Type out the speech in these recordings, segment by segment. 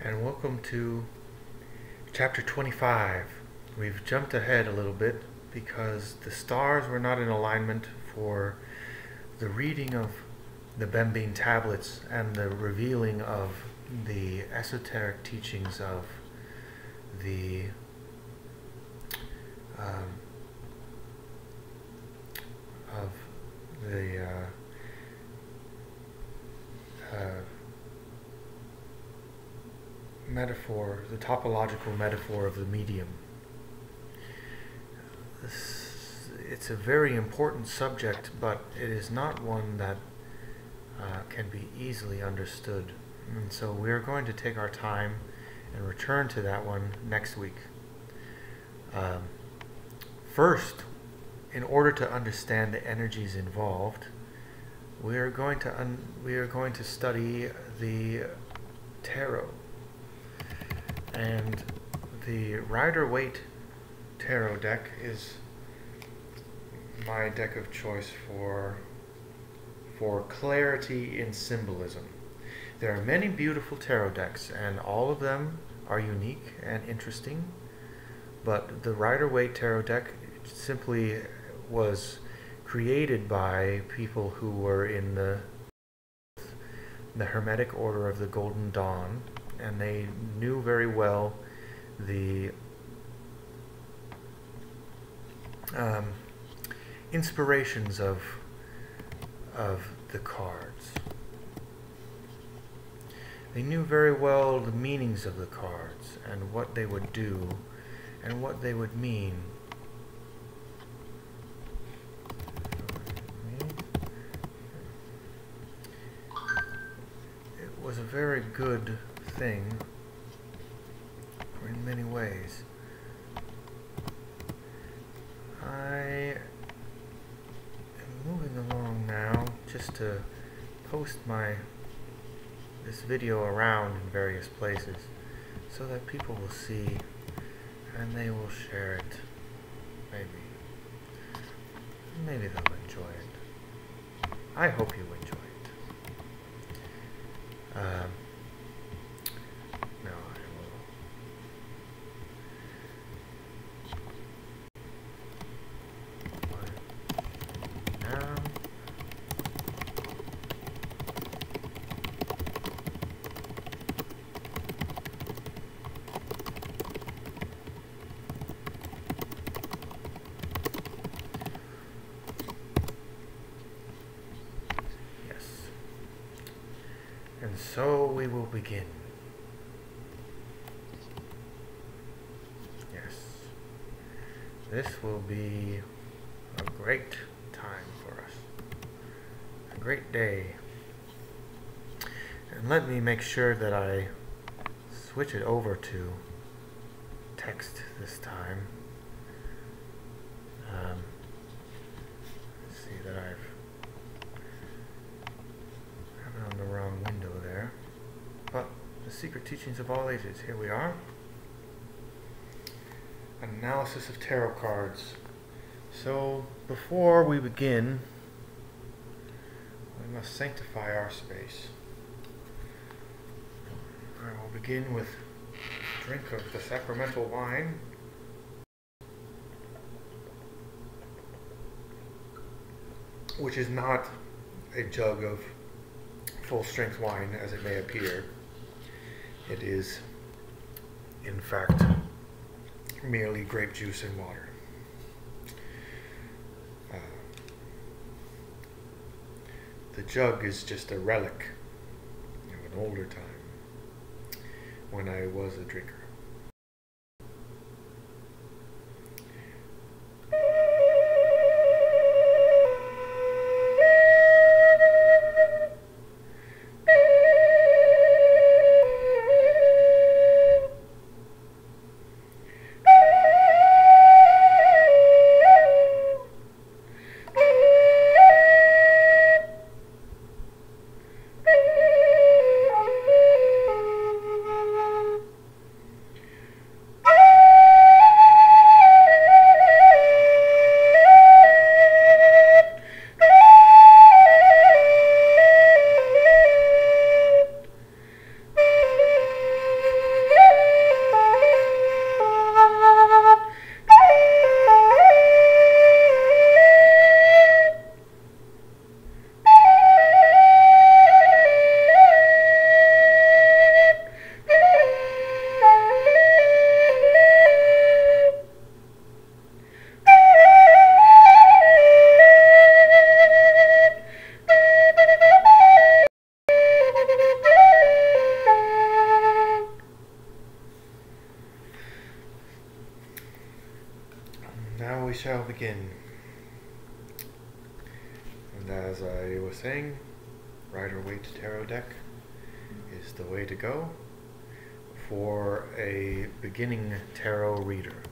and welcome to chapter 25. We've jumped ahead a little bit because the stars were not in alignment for the reading of the Bembine tablets and the revealing of the esoteric teachings of the um, of the metaphor, the topological metaphor of the medium. It's a very important subject, but it is not one that can be easily understood. And so we're going to take our time and return to that one next week. First, in order to understand the energies involved, we are going to study the tarot. And the Rider-Waite tarot deck is my deck of choice for clarity in symbolism. There are many beautiful tarot decks, and all of them are unique and interesting, but the Rider-Waite tarot deck simply was created by people who were in the Hermetic Order of the Golden Dawn, and they knew very well the inspirations of the cards. They knew very well the meanings of the cards and what they would do and what they would mean. It was a very good thing in many ways. I am moving along now just to post this video around in various places so that people will see and they will share it. Maybe they'll enjoy it. I hope you enjoy it. Now I will now. And so we will begin. Yes. This will be a great time for us. A great day. And let me make sure that I switch it over to text this time. Let's see that I've on the wrong window there. But the Secret Teachings of All Ages, here we are. An analysis of tarot cards. So before we begin, we must sanctify our space. I will begin with a drink of the sacramental wine. Which is not a jug of full-strength wine as it may appear. It is, in fact, merely grape juice and water. The jug is just a relic of an older time when I was a drinker. as I was saying, Rider-Waite Tarot deck is the way to go for a beginning tarot reader.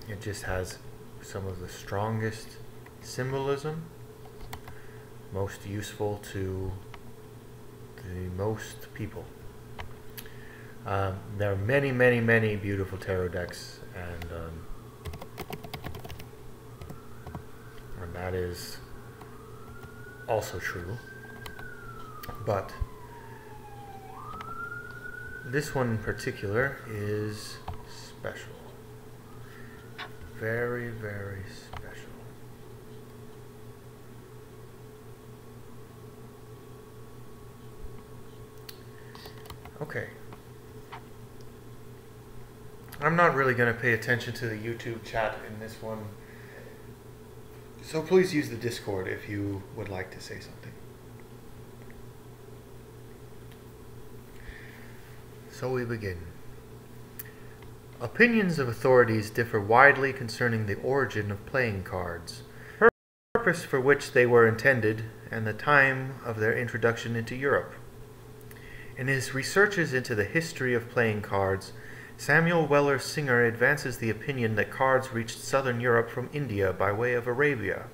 It just has some of the strongest symbolism, most useful to the most people. There are many, many, many beautiful tarot decks, and that is also true. But this one in particular is special. Very, very special. Okay. I'm not really going to pay attention to the YouTube chat in this one, so please use the Discord if you would like to say something. So we begin. Opinions of authorities differ widely concerning the origin of playing cards, the purpose for which they were intended, and the time of their introduction into Europe. In his researches into the history of playing cards, Samuel Weller Singer advances the opinion that cards reached southern Europe from India by way of Arabia.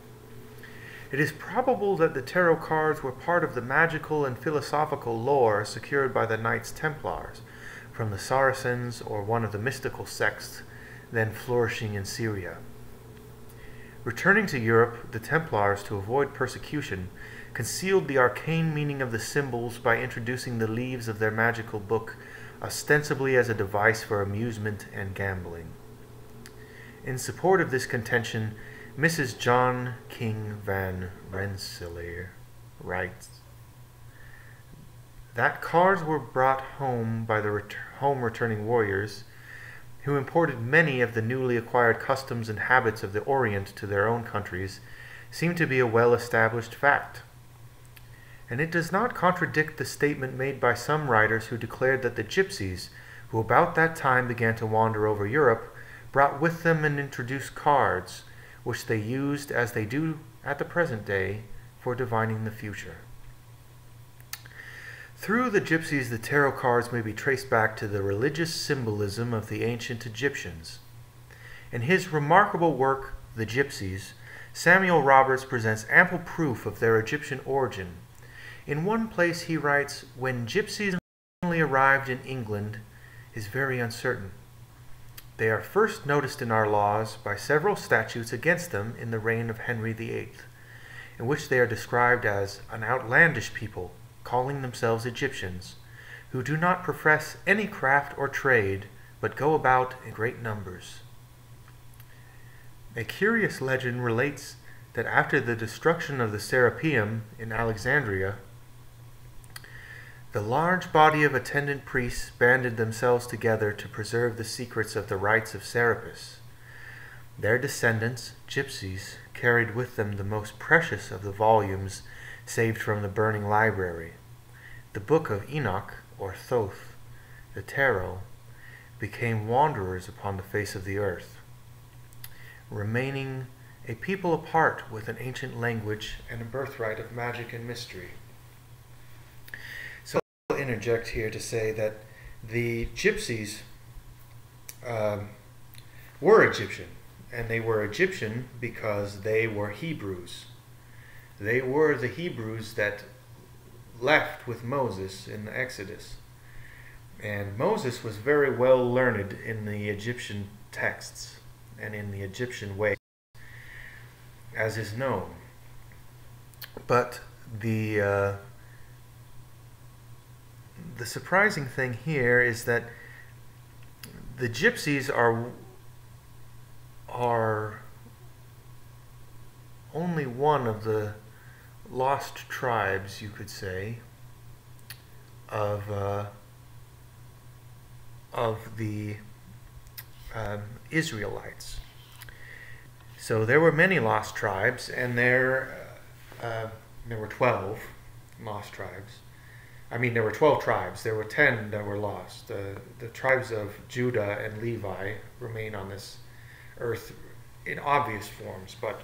It is probable that the tarot cards were part of the magical and philosophical lore secured by the Knights Templars from the Saracens, or one of the mystical sects then flourishing in Syria. Returning to Europe, the Templars, to avoid persecution, concealed the arcane meaning of the symbols by introducing the leaves of their magical book ostensibly as a device for amusement and gambling. In support of this contention, Mrs. John King van Rensselaer writes that cards were brought home by the home-returning warriors, who imported many of the newly acquired customs and habits of the Orient to their own countries, seem to be a well-established fact. And it does not contradict the statement made by some writers who declared that the gypsies, who about that time began to wander over Europe, brought with them and introduced cards, which they used, as they do at the present day, for divining the future. Through the gypsies, the tarot cards may be traced back to the religious symbolism of the ancient Egyptians. In his remarkable work, The Gypsies, Samuel Roberts presents ample proof of their Egyptian origin. In one place he writes, "When gypsies finally arrived in England is very uncertain. They are first noticed in our laws by several statutes against them in the reign of Henry VIII, in which they are described as an outlandish people, calling themselves Egyptians, who do not profess any craft or trade, but go about in great numbers." A curious legend relates that after the destruction of the Serapeum in Alexandria, the large body of attendant priests banded themselves together to preserve the secrets of the rites of Serapis. Their descendants, gypsies, carried with them the most precious of the volumes saved from the burning library. The Book of Enoch, or Thoth, the Tarot, became wanderers upon the face of the earth, remaining a people apart with an ancient language and a birthright of magic and mystery. So I'll interject here to say that the gypsies were Egyptian, and they were Egyptian because they were Hebrews. They were the Hebrews that left with Moses in the Exodus. And Moses was very well learned in the Egyptian texts and in the Egyptian way, as is known. But the surprising thing here is that the gypsies are only one of the lost tribes, you could say, of the Israelites. So there were many lost tribes, and there were 12 lost tribes. I mean, there were 12 tribes. There were 10 that were lost. The tribes of Judah and Levi remain on this earth in obvious forms, but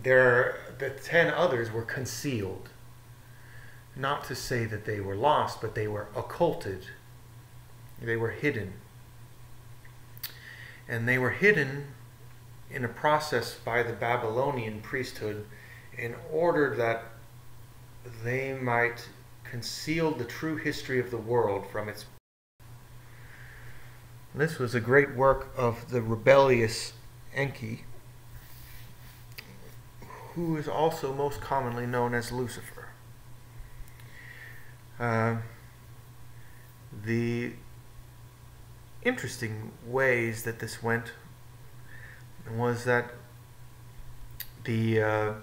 The 10 others were concealed. Not to say that they were lost, but they were occulted. They were hidden. And they were hidden in a process by the Babylonian priesthood in order that they might conceal the true history of the world from its. This was a great work of the rebellious Enki, who is also most commonly known as Lucifer. The interesting ways that this went was that the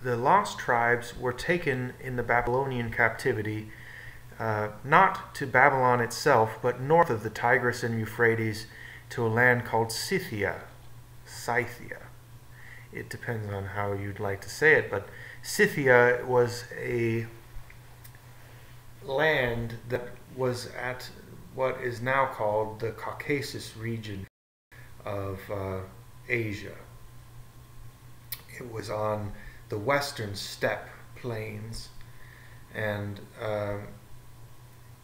lost tribes were taken in the Babylonian captivity, not to Babylon itself, but north of the Tigris and Euphrates to a land called Scythia. Scythia. It depends on how you'd like to say it, but Scythia was a land that was at what is now called the Caucasus region of Asia. It was on the western steppe plains and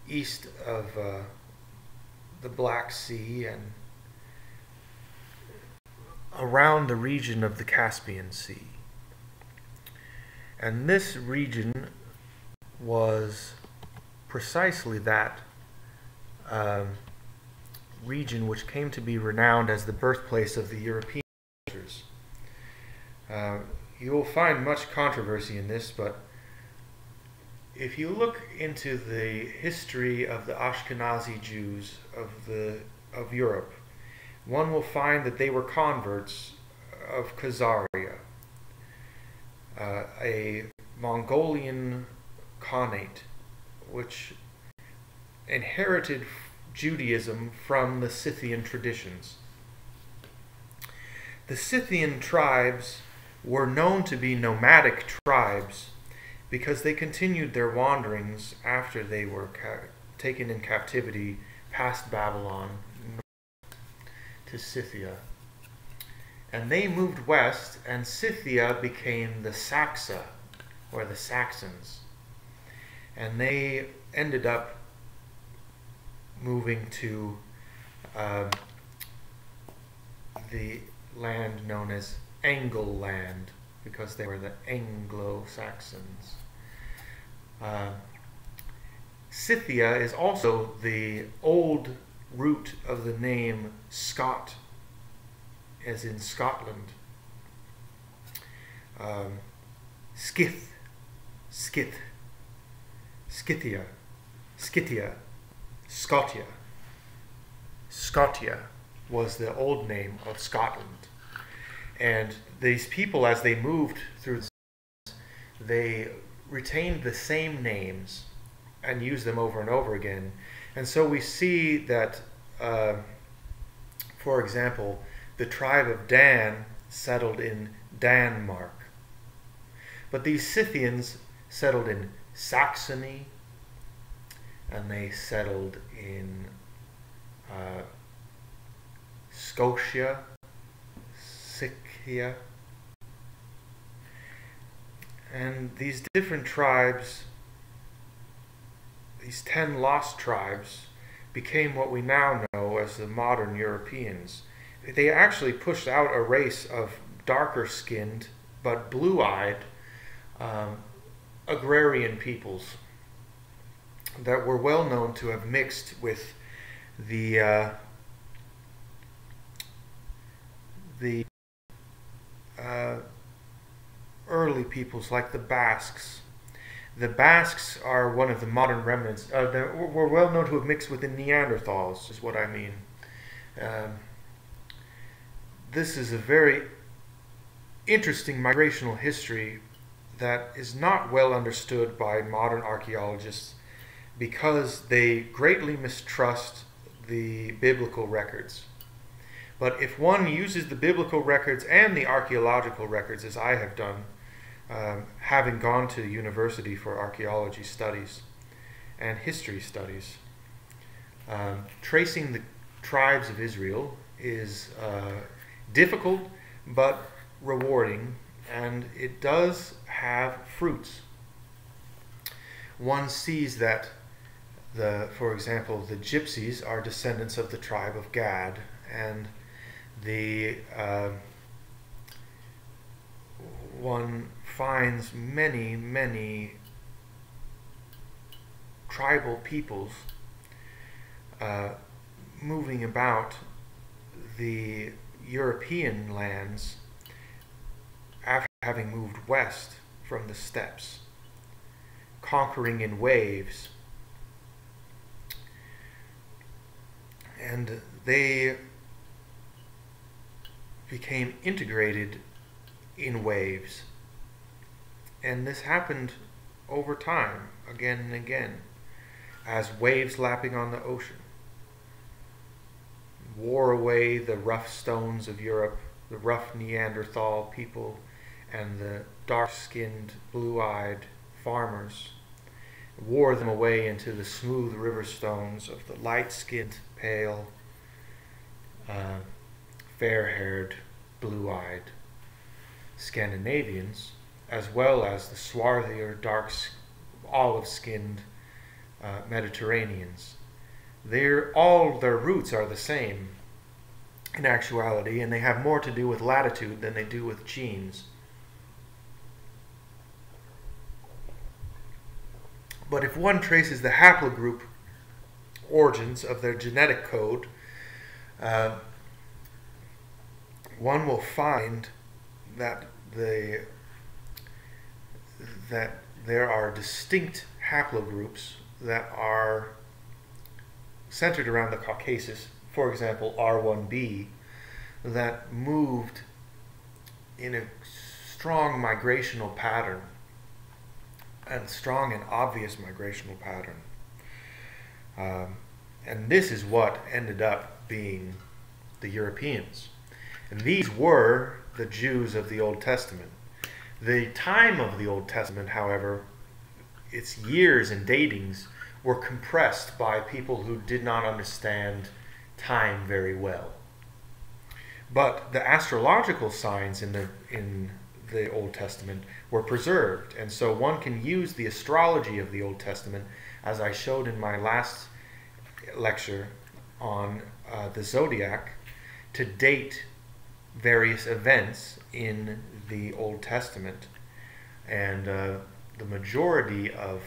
east of the Black Sea and around the region of the Caspian Sea. And this region was precisely that region which came to be renowned as the birthplace of the European cultures. You will find much controversy in this, but if you look into the history of the Ashkenazi Jews of Europe, one will find that they were converts of Khazaria, a Mongolian Khanate which inherited Judaism from the Scythian traditions. The Scythian tribes were known to be nomadic tribes because they continued their wanderings after they were taken in captivity past Babylon to Scythia. And they moved west, and Scythia became the Saxa, or the Saxons. And they ended up moving to the land known as Angleland, because they were the Anglo-Saxons. Scythia is also the old root of the name Scot, as in Scotland. Scyth, Scythia, Scythia, Scotia. Scotia was the old name of Scotland. And these people, as they moved through the they retained the same names and used them over and over again. And so we see that, for example, the tribe of Dan settled in Denmark. But these Scythians settled in Saxony, and they settled in Scotia, Scythia. And these different tribes, these 10 lost tribes, became what we now know as the modern Europeans. They actually pushed out a race of darker-skinned but blue-eyed agrarian peoples that were well known to have mixed with the early peoples like the Basques. The Basques are one of the modern remnants. They were well known to have mixed with the Neanderthals, is what I mean. This is a very interesting migrational history that is not well understood by modern archaeologists because they greatly mistrust the biblical records. But if one uses the biblical records and the archaeological records, as I have done, having gone to university for archaeology studies and history studies, tracing the tribes of Israel is difficult but rewarding and it does have fruits. One sees that for example, the Gypsies are descendants of the tribe of Gad, and one finds many tribal peoples moving about the European lands after having moved west from the steppes, conquering in waves. And they became integrated in waves. And this happened over time, again and again, as waves lapping on the ocean wore away the rough stones of Europe, the rough Neanderthal people, and the dark-skinned, blue-eyed farmers, wore them away into the smooth river stones of the light-skinned, pale, fair-haired, blue-eyed Scandinavians, as well as the swarthier, dark, olive-skinned Mediterraneans. All their roots are the same in actuality, and they have more to do with latitude than they do with genes. But if one traces the haplogroup origins of their genetic code, one will find that there are distinct haplogroups that are centered around the Caucasus, for example R1b, that moved in a strong migrational pattern, and strong and obvious migrational pattern. And this is what ended up being the Europeans. And these were the Jews of the Old Testament. The time of the Old Testament, however, its years and datings were compressed by people who did not understand time very well. But the astrological signs in the Old Testament were preserved, and so one can use the astrology of the Old Testament, as I showed in my last lecture on the zodiac, to date various events in the Old Testament. And the majority of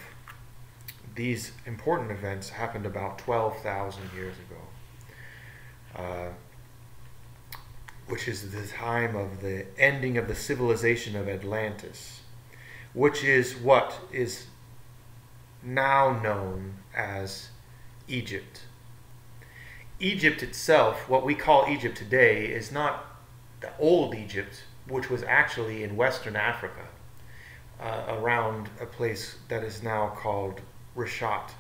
these important events happened about 12,000 years ago, which is the time of the ending of the civilization of Atlantis, which is what is now known as Egypt. Egypt itself, what we call Egypt today, is not the old Egypt, which was actually in Western Africa, around a place that is now called Rashat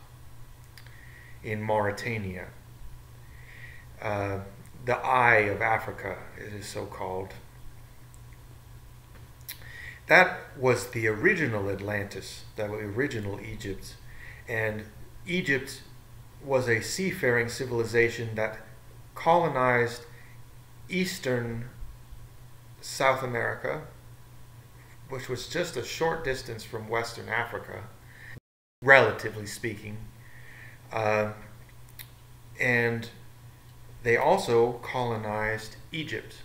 in Mauritania. The Eye of Africa, it is so called. That was the original Atlantis, the original Egypt. And Egypt was a seafaring civilization that colonized eastern South America, which was just a short distance from Western Africa, relatively speaking. And they also colonized Egypt.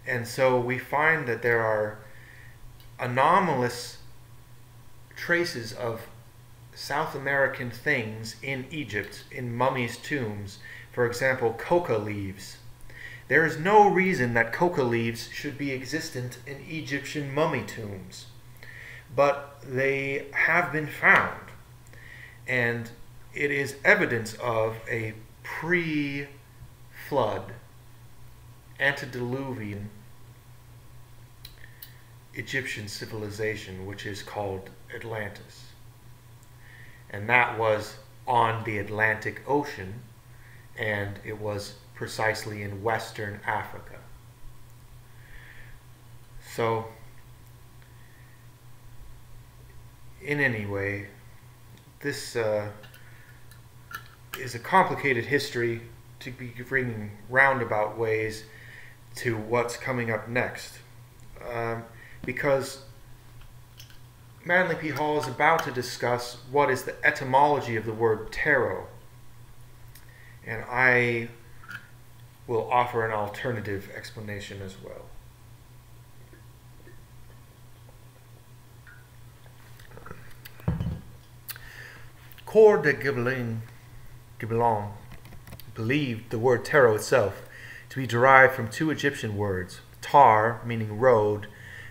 And so we find that there are anomalous traces of South American things in Egypt, in mummies' tombs. For example, coca leaves. There is no reason that coca leaves should be existent in Egyptian mummy tombs, but they have been found. And it is evidence of a pre-flood, antediluvian Egyptian civilization, which is called Atlantis. And that was on the Atlantic Ocean, and it was precisely in Western Africa. So, in any way, this is a complicated history to be bringing roundabout ways to what's coming up next. because Manly P. Hall is about to discuss what is the etymology of the word tarot. And I will offer an alternative explanation as well. Coeur de Gibelin believed the word tarot itself to be derived from two Egyptian words, tar, meaning road,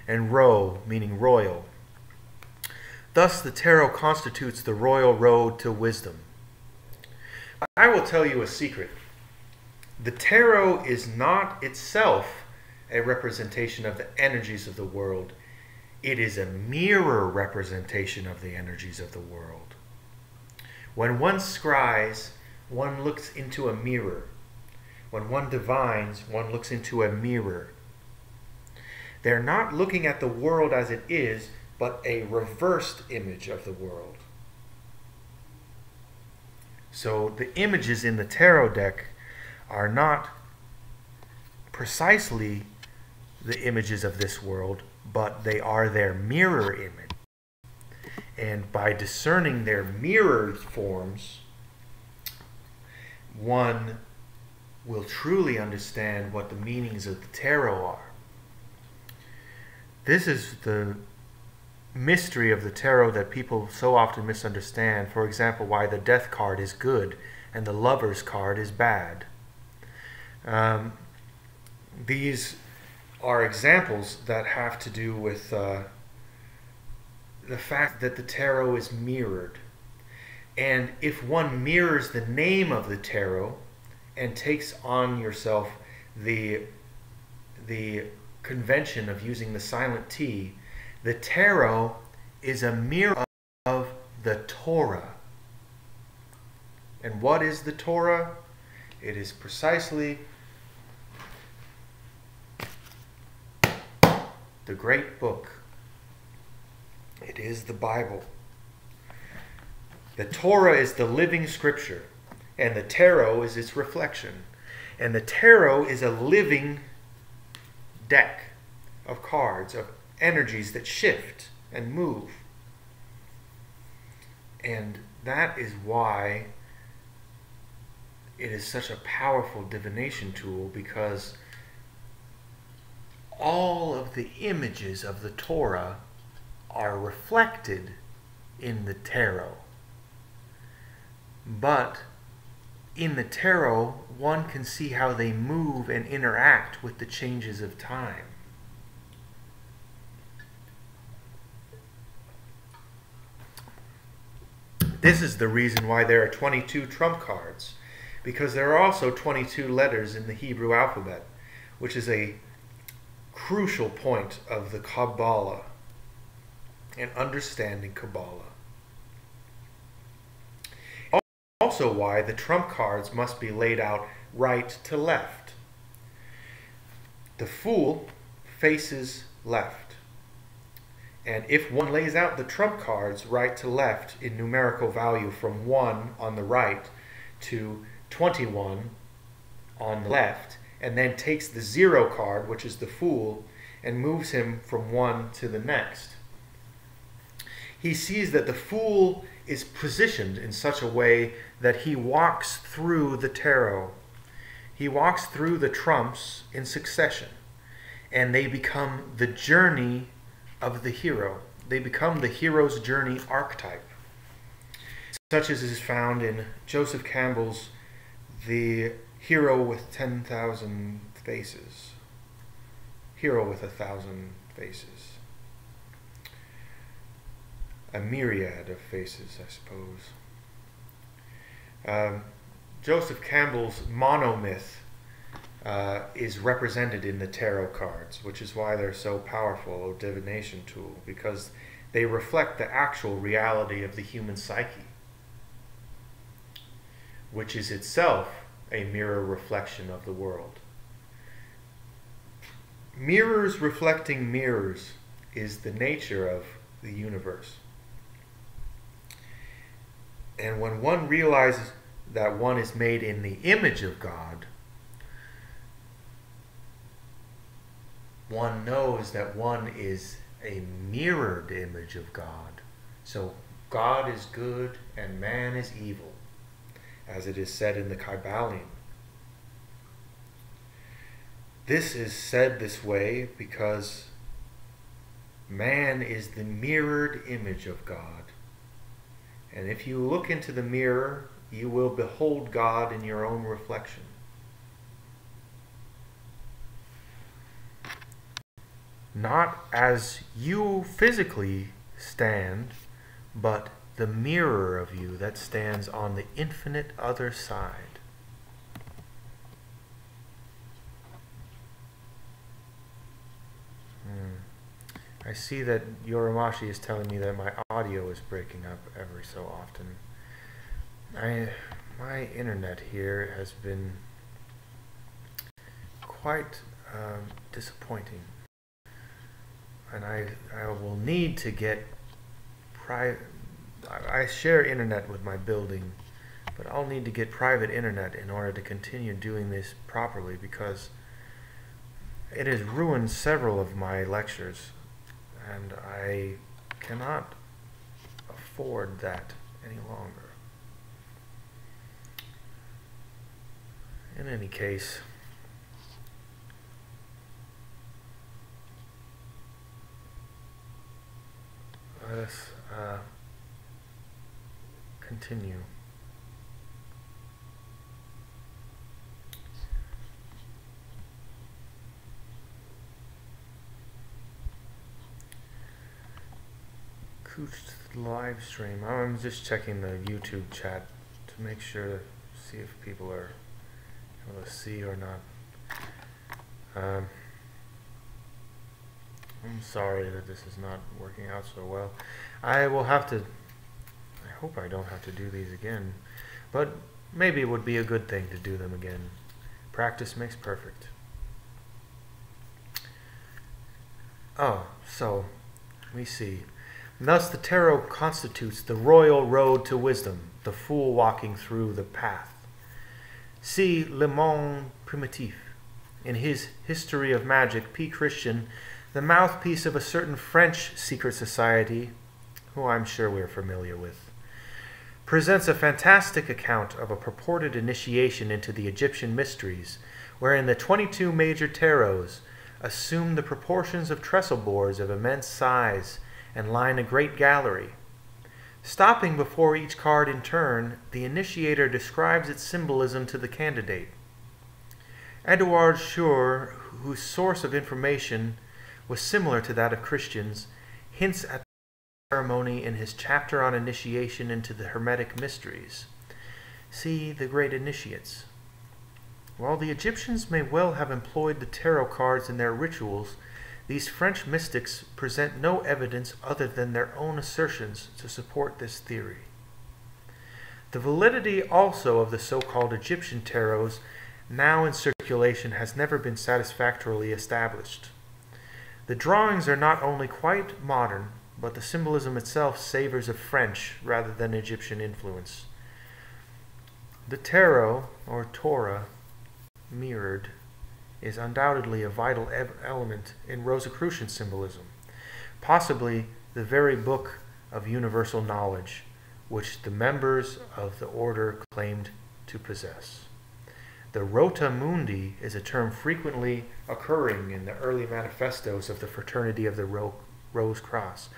and ro, meaning royal. Thus, the tarot constitutes the royal road to wisdom. I will tell you a secret. The tarot is not itself a representation of the energies of the world. It is a mirror representation of the energies of the world. When one scries, one looks into a mirror. When one divines, one looks into a mirror. They're not looking at the world as it is, but a reversed image of the world. So the images in the tarot deck are not precisely the images of this world, but they are their mirror image. And by discerning their mirror forms, one will truly understand what the meanings of the tarot are. This is the mystery of the tarot that people so often misunderstand. For example, why the Death card is good and the Lover's card is bad. These are examples that have to do with the fact that the tarot is mirrored. And if one mirrors the name of the tarot and takes on yourself the convention of using the silent T, the tarot is a mirror of the Torah. And what is the Torah? It is precisely the great book. It is the Bible. The Torah is the living scripture, and the tarot is its reflection. And the tarot is a living deck of cards, of energies that shift and move. And that is why it is such a powerful divination tool, because all of the images of the Torah are reflected in the tarot. But in the tarot, one can see how they move and interact with the changes of time. This is the reason why there are 22 trump cards, because there are also 22 letters in the Hebrew alphabet, which is a crucial point of the Kabbalah and understanding Kabbalah. Also why the trump cards must be laid out right to left. The Fool faces left. And if one lays out the trump cards right to left in numerical value from 1 on the right to 21 on the left, and then takes the 0 card, which is the Fool, and moves him from one to the next, he sees that the Fool is positioned in such a way that he walks through the tarot. He walks through the trumps in succession, and they become the journey of the hero. They become the hero's journey archetype, such as is found in Joseph Campbell's The Hero with 10,000 Faces. Hero with 1,000 Faces. A myriad of faces, I suppose. Joseph Campbell's monomyth is represented in the tarot cards, which is why they're so powerful a divination tool, because they reflect the actual reality of the human psyche, which is itself a mirror reflection of the world. Mirrors reflecting mirrors is the nature of the universe. And when one realizes that one is made in the image of God, one knows that one is a mirrored image of God. So God is good and man is evil, as it is said in the Kybalion. This is said this way because man is the mirrored image of God. And if you look into the mirror, you will behold God in your own reflection. Not as you physically stand, but the mirror of you that stands on the infinite other side. I see that Yoramashi is telling me that my audio is breaking up every so often. My internet here has been quite disappointing. And I will need to get I share internet with my building, but I'll need to get private internet in order to continue doing this properly, because it has ruined several of my lectures, and I cannot afford that any longer. In any case, let us continue. Cooch live stream. I'm just checking the YouTube chat to make sure to see if people are able to see or not. I'm sorry that this is not working out so well. I hope I don't have to do these again, but maybe it would be a good thing to do them again. Practice makes perfect. Oh, so we see. Thus the tarot constitutes the royal road to wisdom, the fool walking through the path. See Le Monde Primitif. In his History of Magic, P. Christian, the mouthpiece of a certain French secret society, who I'm sure we're familiar with, presents a fantastic account of a purported initiation into the Egyptian mysteries, wherein the 22 major tarots assume the proportions of trestle boards of immense size and line a great gallery. Stopping before each card in turn, the initiator describes its symbolism to the candidate. Edouard Schur, whose source of information was similar to that of Christian's, hints at the ceremony in his chapter on initiation into the Hermetic mysteries. See the great initiates. While the Egyptians may well have employed the tarot cards in their rituals, these French mystics present no evidence other than their own assertions to support this theory. The validity also of the so-called Egyptian tarots now in circulation has never been satisfactorily established. The drawings are not only quite modern, but the symbolism itself savors of French rather than Egyptian influence. The tarot, or Torah, mirrored, is undoubtedly a vital element in Rosicrucian symbolism, possibly the very book of universal knowledge which the members of the order claimed to possess. The Rota Mundi is a term frequently occurring in the early manifestos of the Fraternity of the Rose Cross.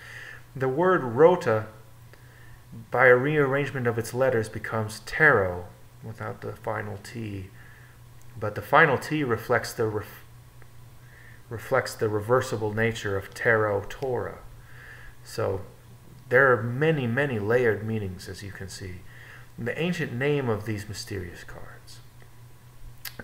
The word Rota, by a rearrangement of its letters, becomes tarot without the final T, but the final T reflects the reversible nature of tarot Torah. So there are many, many layered meanings, as you can see. The ancient name of these mysterious cards.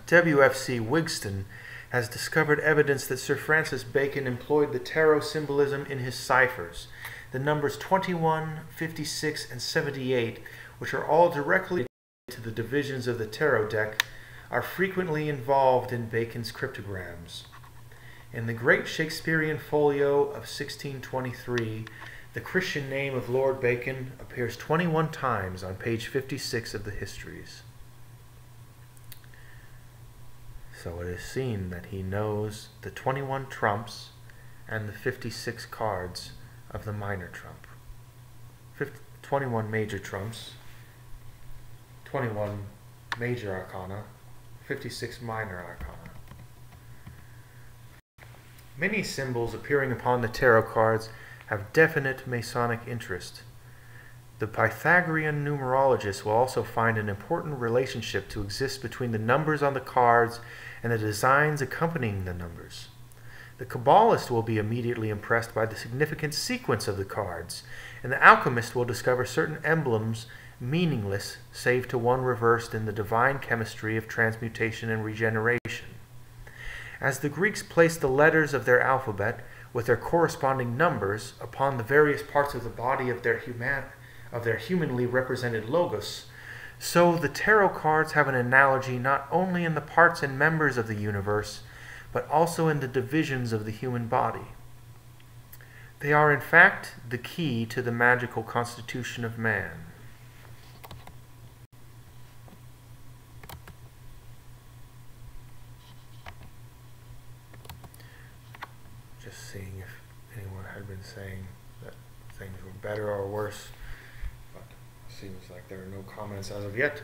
W.F.C. Wigston has discovered evidence that Sir Francis Bacon employed the tarot symbolism in his ciphers. The numbers 21, 56, and 78, which are all directly related to the divisions of the tarot deck, are frequently involved in Bacon's cryptograms. In the great Shakespearean folio of 1623, the Christian name of Lord Bacon appears 21 times on page 56 of the Histories. So it is seen that he knows the 21 trumps and the 56 cards of the minor trump. 21 major trumps, 21 major arcana, 56 minor arcana. Many symbols appearing upon the tarot cards have definite Masonic interest. The Pythagorean numerologist will also find an important relationship to exist between the numbers on the cards and the designs accompanying the numbers. The Kabbalist will be immediately impressed by the significant sequence of the cards, and the alchemist will discover certain emblems meaningless save to one reversed in the divine chemistry of transmutation and regeneration. As the Greeks placed the letters of their alphabet with their corresponding numbers upon the various parts of the body of their humanly represented logos, so the tarot cards have an analogy not only in the parts and members of the universe, but also in the divisions of the human body. They are in fact the key to the magical constitution of man. Just seeing if anyone had been saying that things were better or worse, but it seems like there are no comments as of yet.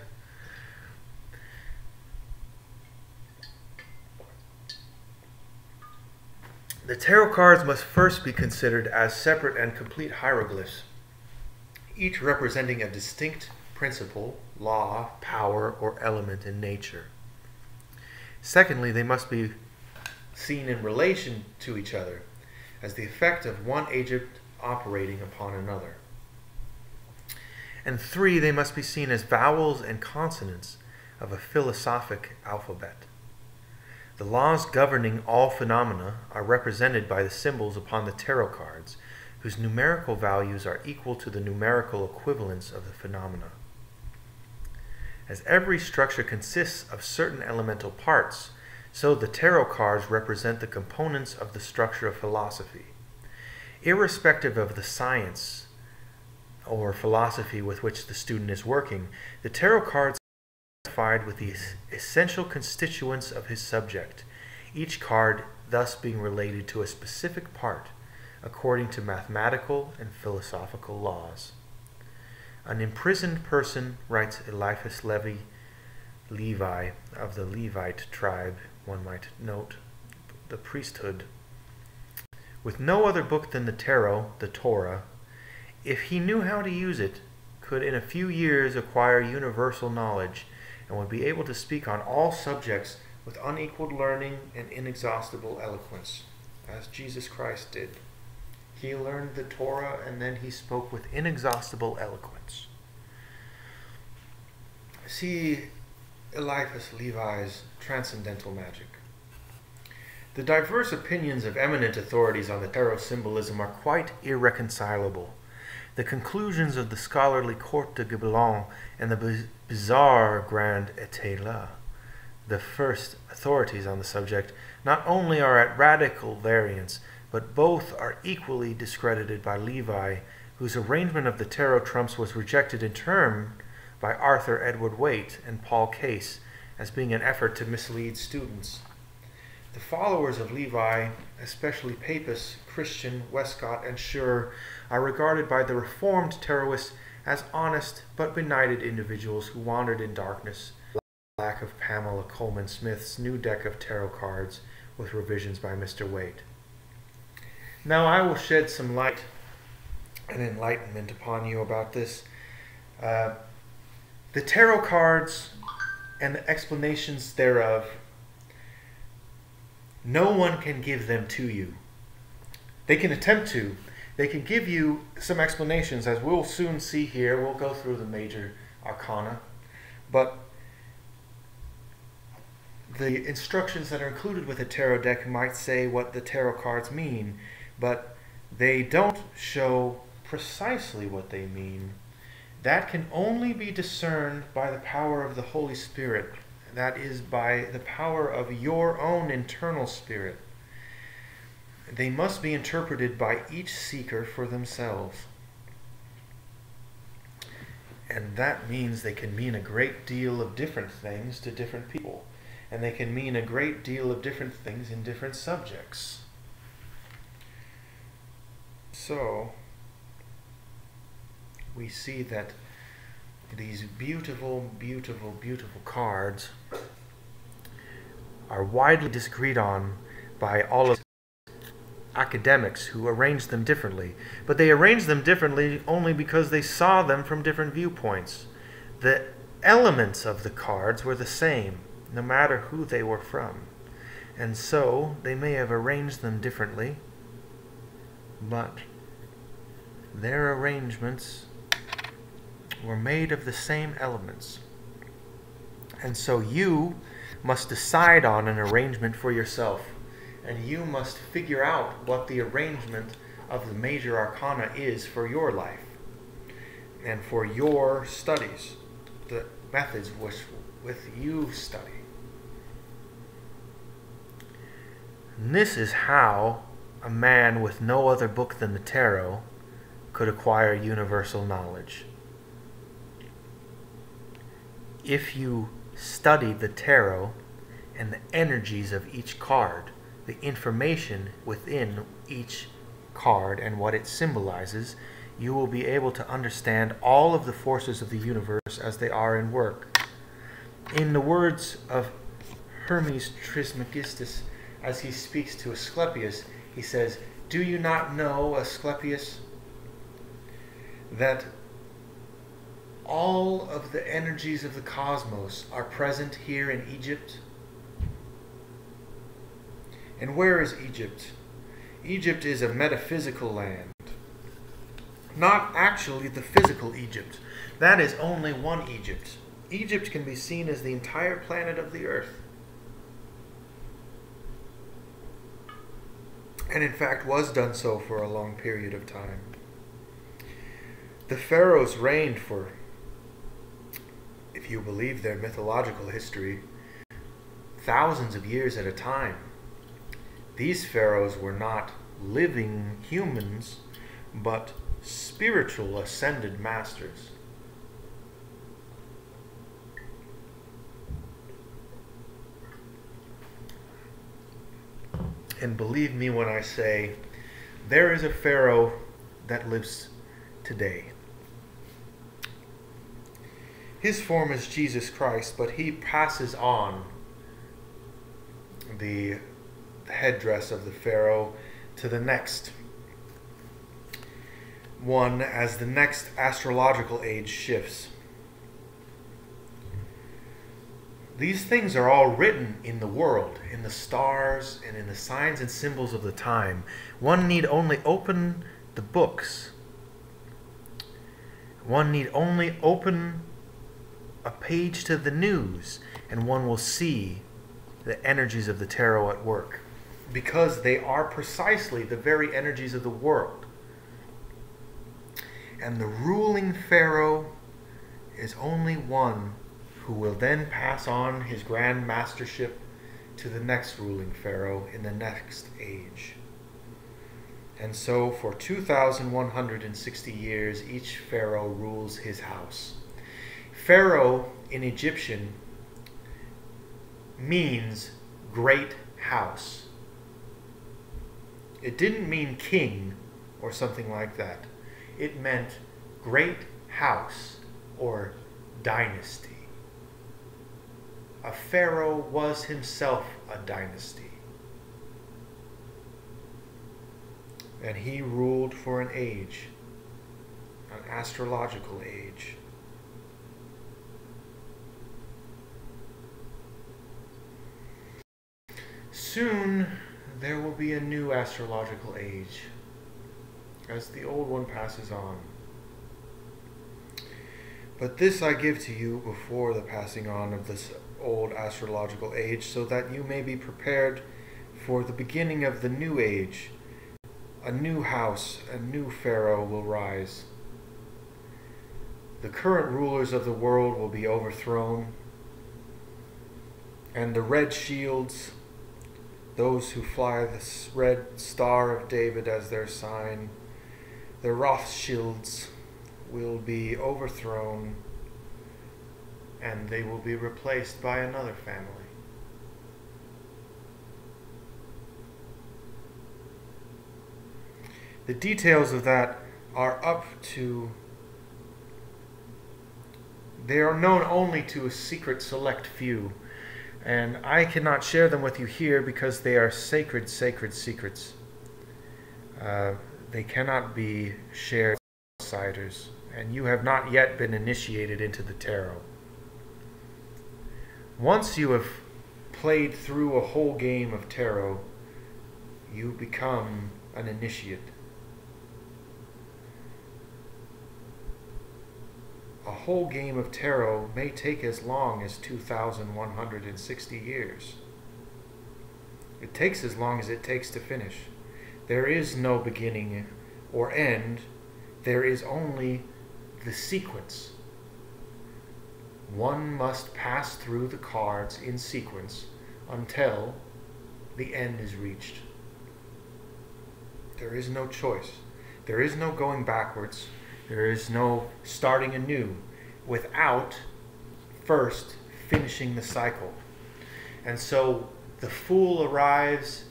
The tarot cards must first be considered as separate and complete hieroglyphs, each representing a distinct principle, law, power, or element in nature. Secondly, they must be seen in relation to each other, as the effect of one agent operating upon another. And three, they must be seen as vowels and consonants of a philosophic alphabet. The laws governing all phenomena are represented by the symbols upon the tarot cards, whose numerical values are equal to the numerical equivalents of the phenomena. As every structure consists of certain elemental parts, so the tarot cards represent the components of the structure of philosophy. Irrespective of the science or philosophy with which the student is working, the tarot cards with the essential constituents of his subject, each card thus being related to a specific part according to mathematical and philosophical laws. An imprisoned person, writes Eliphas Levi of the Levite tribe, one might note, the priesthood, with no other book than the tarot, the Torah, if he knew how to use it, could in a few years acquire universal knowledge and would be able to speak on all subjects with unequaled learning and inexhaustible eloquence, as Jesus Christ did. He learned the Torah and then he spoke with inexhaustible eloquence. See Eliphas Levi's Transcendental Magic. The diverse opinions of eminent authorities on the tarot symbolism are quite irreconcilable. The conclusions of the scholarly Court de Gibelin and the bizarre Grand État, the first authorities on the subject, not only are at radical variance, but both are equally discredited by Levi, whose arrangement of the tarot trumps was rejected in turn by Arthur Edward Waite and Paul Case as being an effort to mislead students. The followers of Levi, especially Papists, Christian, Westcott, and Schur, are regarded by the Reformed Taroists as honest but benighted individuals who wandered in darkness, lack of Pamela Coleman Smith's new deck of tarot cards with revisions by Mr. Waite. Now I will shed some light and enlightenment upon you about this. The tarot cards and the explanations thereof, no one can give them to you. They can attempt to. They can give you some explanations, as we'll soon see here. We'll go through the major arcana. But the instructions that are included with a tarot deck might say what the tarot cards mean, but they don't show precisely what they mean. That can only be discerned by the power of the Holy Spirit. That is, by the power of your own internal spirit. They must be interpreted by each seeker for themselves. And that means they can mean a great deal of different things to different people. And they can mean a great deal of different things in different subjects. so we see that these beautiful, beautiful, beautiful cards are widely disagreed on by all of academics who arrange them differently. But they arrange them differently only because they saw them from different viewpoints. The elements of the cards were the same, no matter who they were from. And so they may have arranged them differently, but their arrangements were made of the same elements. And so you must decide on an arrangement for yourself, and you must figure out what the arrangement of the major arcana is for your life and for your studies, the methods with you study. And this is how a man with no other book than the tarot could acquire universal knowledge. If you study the tarot and the energies of each card, the information within each card and what it symbolizes, you will be able to understand all of the forces of the universe as they are in work. In the words of Hermes Trismegistus, as he speaks to Asclepius, he says, "Do you not know, Asclepius, that all of the energies of the cosmos are present here in Egypt?" And where is Egypt? Egypt is a metaphysical land. Not actually the physical Egypt. That is only one Egypt. Egypt can be seen as the entire planet of the earth. And in fact was done so for a long period of time. The pharaohs reigned for, if you believe their mythological history, thousands of years at a time. These pharaohs were not living humans, but spiritual ascended masters. And believe me when I say, there is a pharaoh that lives today. His form is Jesus Christ, but he passes on the headdress of the pharaoh to the next one as the next astrological age shifts. These things are all written in the world, in the stars, and in the signs and symbols of the time. One need only open the books. One need only open a page to the news, and one will see the energies of the tarot at work, because they are precisely the very energies of the world. And the ruling pharaoh is only one who will then pass on his grand mastership to the next ruling pharaoh in the next age. And so for 2,160 years, each pharaoh rules his house. Pharaoh in Egyptian means great house. It didn't mean king or something like that. It meant great house or dynasty. A pharaoh was himself a dynasty. And he ruled for an age, an astrological age. Soon there will be a new astrological age as the old one passes on. But this I give to you before the passing on of this old astrological age, so that you may be prepared for the beginning of the new age. A new house, a new pharaoh will rise. The current rulers of the world will be overthrown, and the red shields, those who fly the red star of David as their sign, the Rothschilds, will be overthrown, and they will be replaced by another family. The details of that are they are known only to a secret select few, and I cannot share them with you here because they are sacred, sacred secrets. They cannot be shared with outsiders, and you have not yet been initiated into the tarot. Once you have played through a whole game of tarot, you become an initiate. A whole game of tarot may take as long as 2,160 years. It takes as long as it takes to finish. There is no beginning or end. There is only the sequence. One must pass through the cards in sequence until the end is reached. There is no choice. There is no going backwards. There is no starting anew without first finishing the cycle. And so the Fool arrives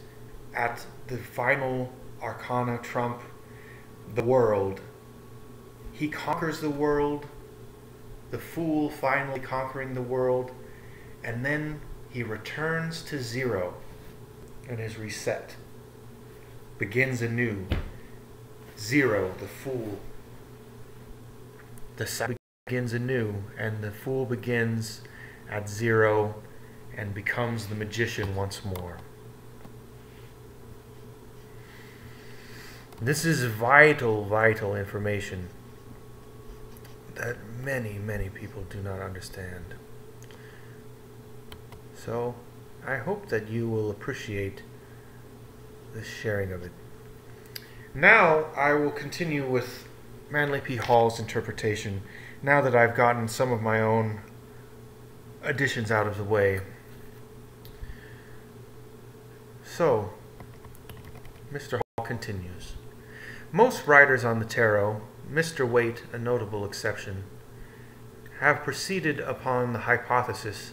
at the final arcana trump, the world. He conquers the world, the Fool finally conquering the world, and then he returns to zero and is reset. Begins anew. Zero, the Fool. The cycle begins anew, and the Fool begins at zero and becomes the magician once more. This is vital, vital information that many, many people do not understand. So, I hope that you will appreciate the sharing of it. Now, I will continue with Manly P. Hall's interpretation, now that I've gotten some of my own additions out of the way. So, Mr. Hall continues. Most writers on the tarot, Mr. Waite a notable exception, have proceeded upon the hypothesis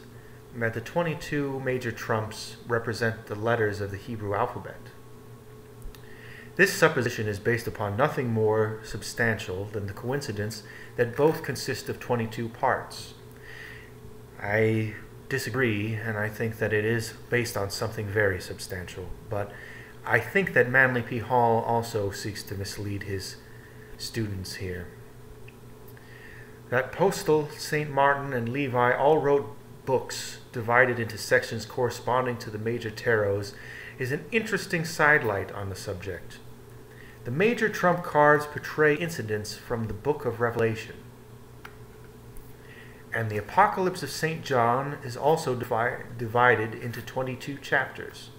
that the 22 major trumps represent the letters of the Hebrew alphabet. This supposition is based upon nothing more substantial than the coincidence that both consist of 22 parts. I disagree, and I think that it is based on something very substantial, but I think that Manly P. Hall also seeks to mislead his students here. That Postal, St. Martin, and Levi all wrote books divided into sections corresponding to the major tarots is an interesting sidelight on the subject. The major trump cards portray incidents from the book of Revelation, and the Apocalypse of St. John is also divided into 22 chapters.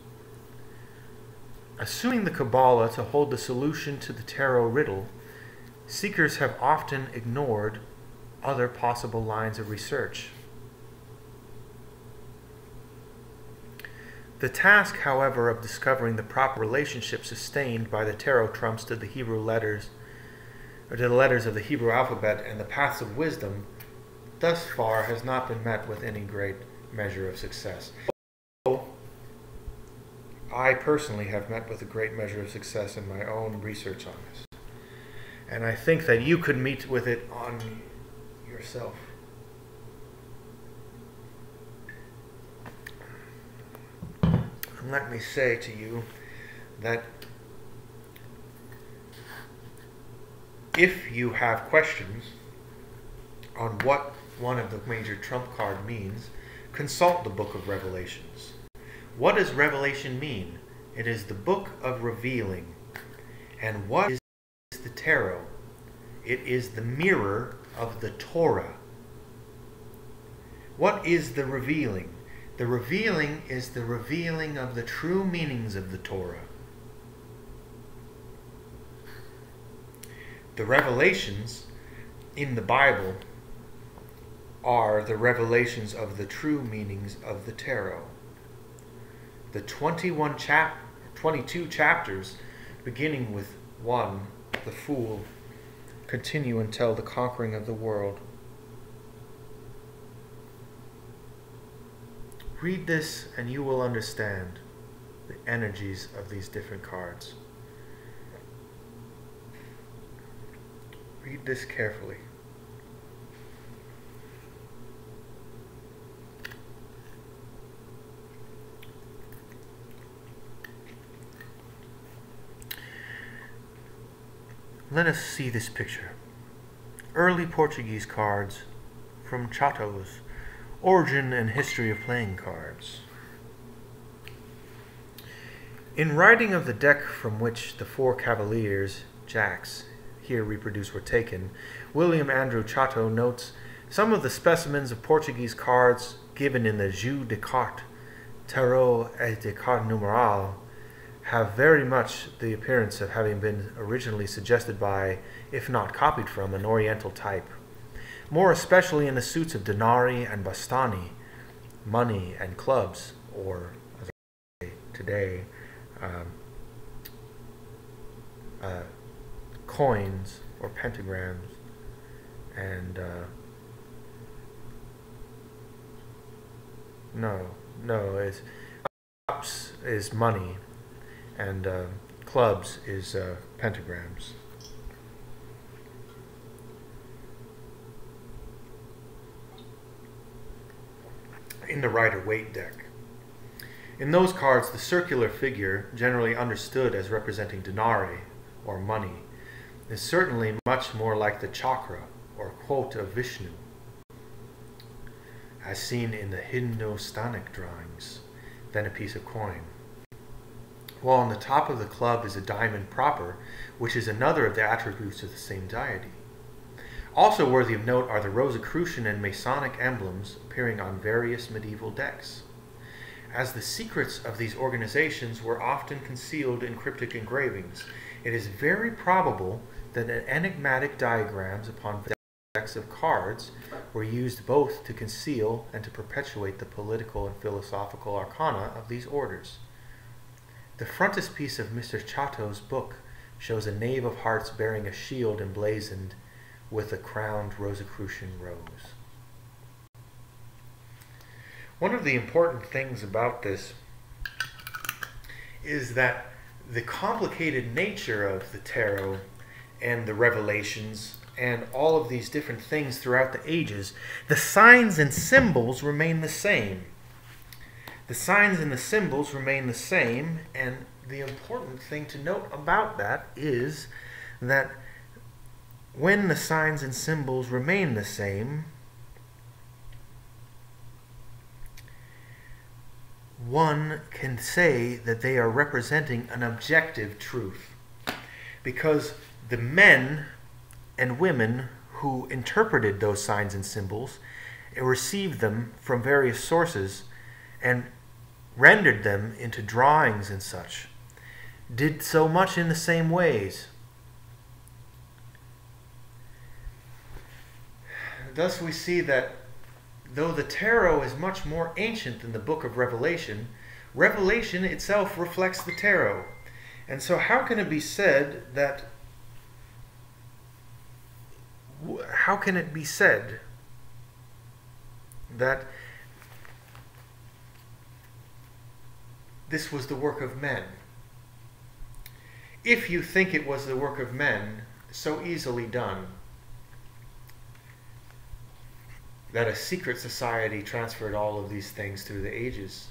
Assuming the Kabbalah to hold the solution to the tarot riddle, seekers have often ignored other possible lines of research. The task, however, of discovering the proper relationship sustained by the tarot trumps to the Hebrew letters, or to the letters of the Hebrew alphabet and the paths of wisdom, thus far has not been met with any great measure of success. I personally have met with a great measure of success in my own research on this. And I think that you could meet with it on yourself. And let me say to you that if you have questions on what one of the major trump card means, consult the Book of Revelations. What does Revelation mean? It is the book of revealing. And what is the tarot? It is the mirror of the Torah. What is the revealing? The revealing is the revealing of the true meanings of the Torah. The revelations in the Bible are the revelations of the true meanings of the tarot. The 22 chapters, beginning with 1, the Fool, continue until the conquering of the world. Read this and you will understand the energies of these different cards. read this carefully. Let us see this picture. Early Portuguese cards from Chatos, Origin and History of Playing Cards. In writing of the deck from which the 4 cavaliers, jacks, here reproduced were taken, William Andrew Chatto notes some of the specimens of Portuguese cards given in the Jeu de cartes, Tarot et de cartes numéroles have very much the appearance of having been originally suggested by, if not copied from, an Oriental type, more especially in the suits of Denari and Bastani, money and clubs, or, as I say today, coins or pentagrams, and it's cups is money, and clubs is pentagrams. In the Rider-Waite deck. In those cards, the circular figure, generally understood as representing Denari, or money, is certainly much more like the chakra, or quote of Vishnu, as seen in the Hindustanic drawings, than a piece of coin. While on the top of the club is a diamond proper, which is another of the attributes of the same deity. Also worthy of note are the Rosicrucian and Masonic emblems appearing on various medieval decks. As the secrets of these organizations were often concealed in cryptic engravings, it is very probable that enigmatic diagrams upon decks of cards were used both to conceal and to perpetuate the political and philosophical arcana of these orders. The frontispiece of Mr. Chatto's book shows a knave of hearts bearing a shield emblazoned with a crowned Rosicrucian rose. One of the important things about this is that the complicated nature of the tarot and the revelations and all of these different things throughout the ages, the signs and symbols remain the same. The signs and the symbols remain the same, and the important thing to note about that is that when the signs and symbols remain the same, one can say that they are representing an objective truth, because the men and women who interpreted those signs and symbols and received them from various sources and rendered them into drawings and such did so much in the same ways. Thus we see that though the tarot is much more ancient than the book of Revelation, Revelation itself reflects the tarot. And so how can it be said that this was the work of men? If you think it was the work of men, so easily done, that a secret society transferred all of these things through the ages.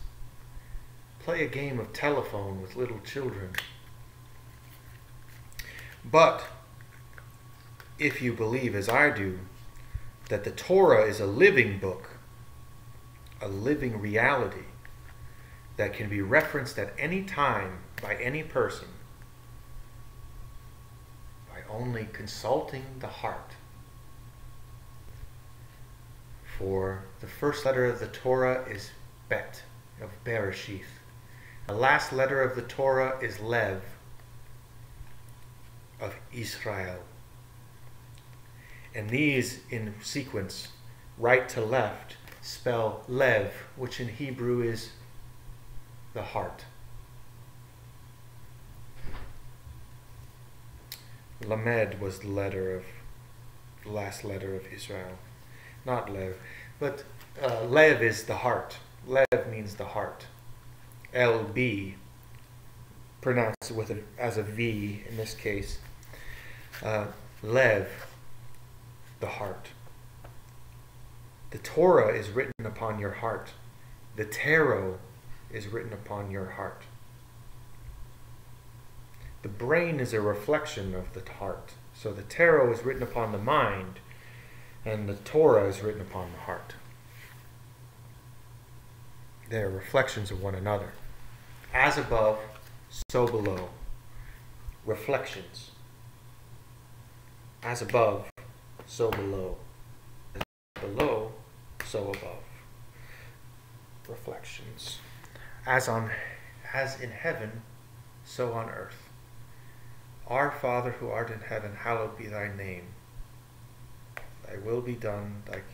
Play a game of telephone with little children. But if you believe, as I do, that the Torah is a living book, a living reality that can be referenced at any time by any person by only consulting the heart. For the first letter of the Torah is Bet, of Bereshith. The last letter of the Torah is Lev, of Israel. And these, in sequence, right to left, spell Lev, which in Hebrew is the heart. Lamed was the last letter of Israel. Not Lev, but Lev is the heart. Lev means the heart. LB, pronounced as a V in this case. Lev the heart. The Torah is written upon your heart. The tarot is written upon your heart. The brain is a reflection of the heart. So the tarot is written upon the mind, and the Torah is written upon the heart. They are reflections of one another. As above, so below. Reflections. As above, so below. As below, so above. Reflections. As in heaven, so on earth. Our Father who art in heaven, hallowed be thy name. Thy will be done, like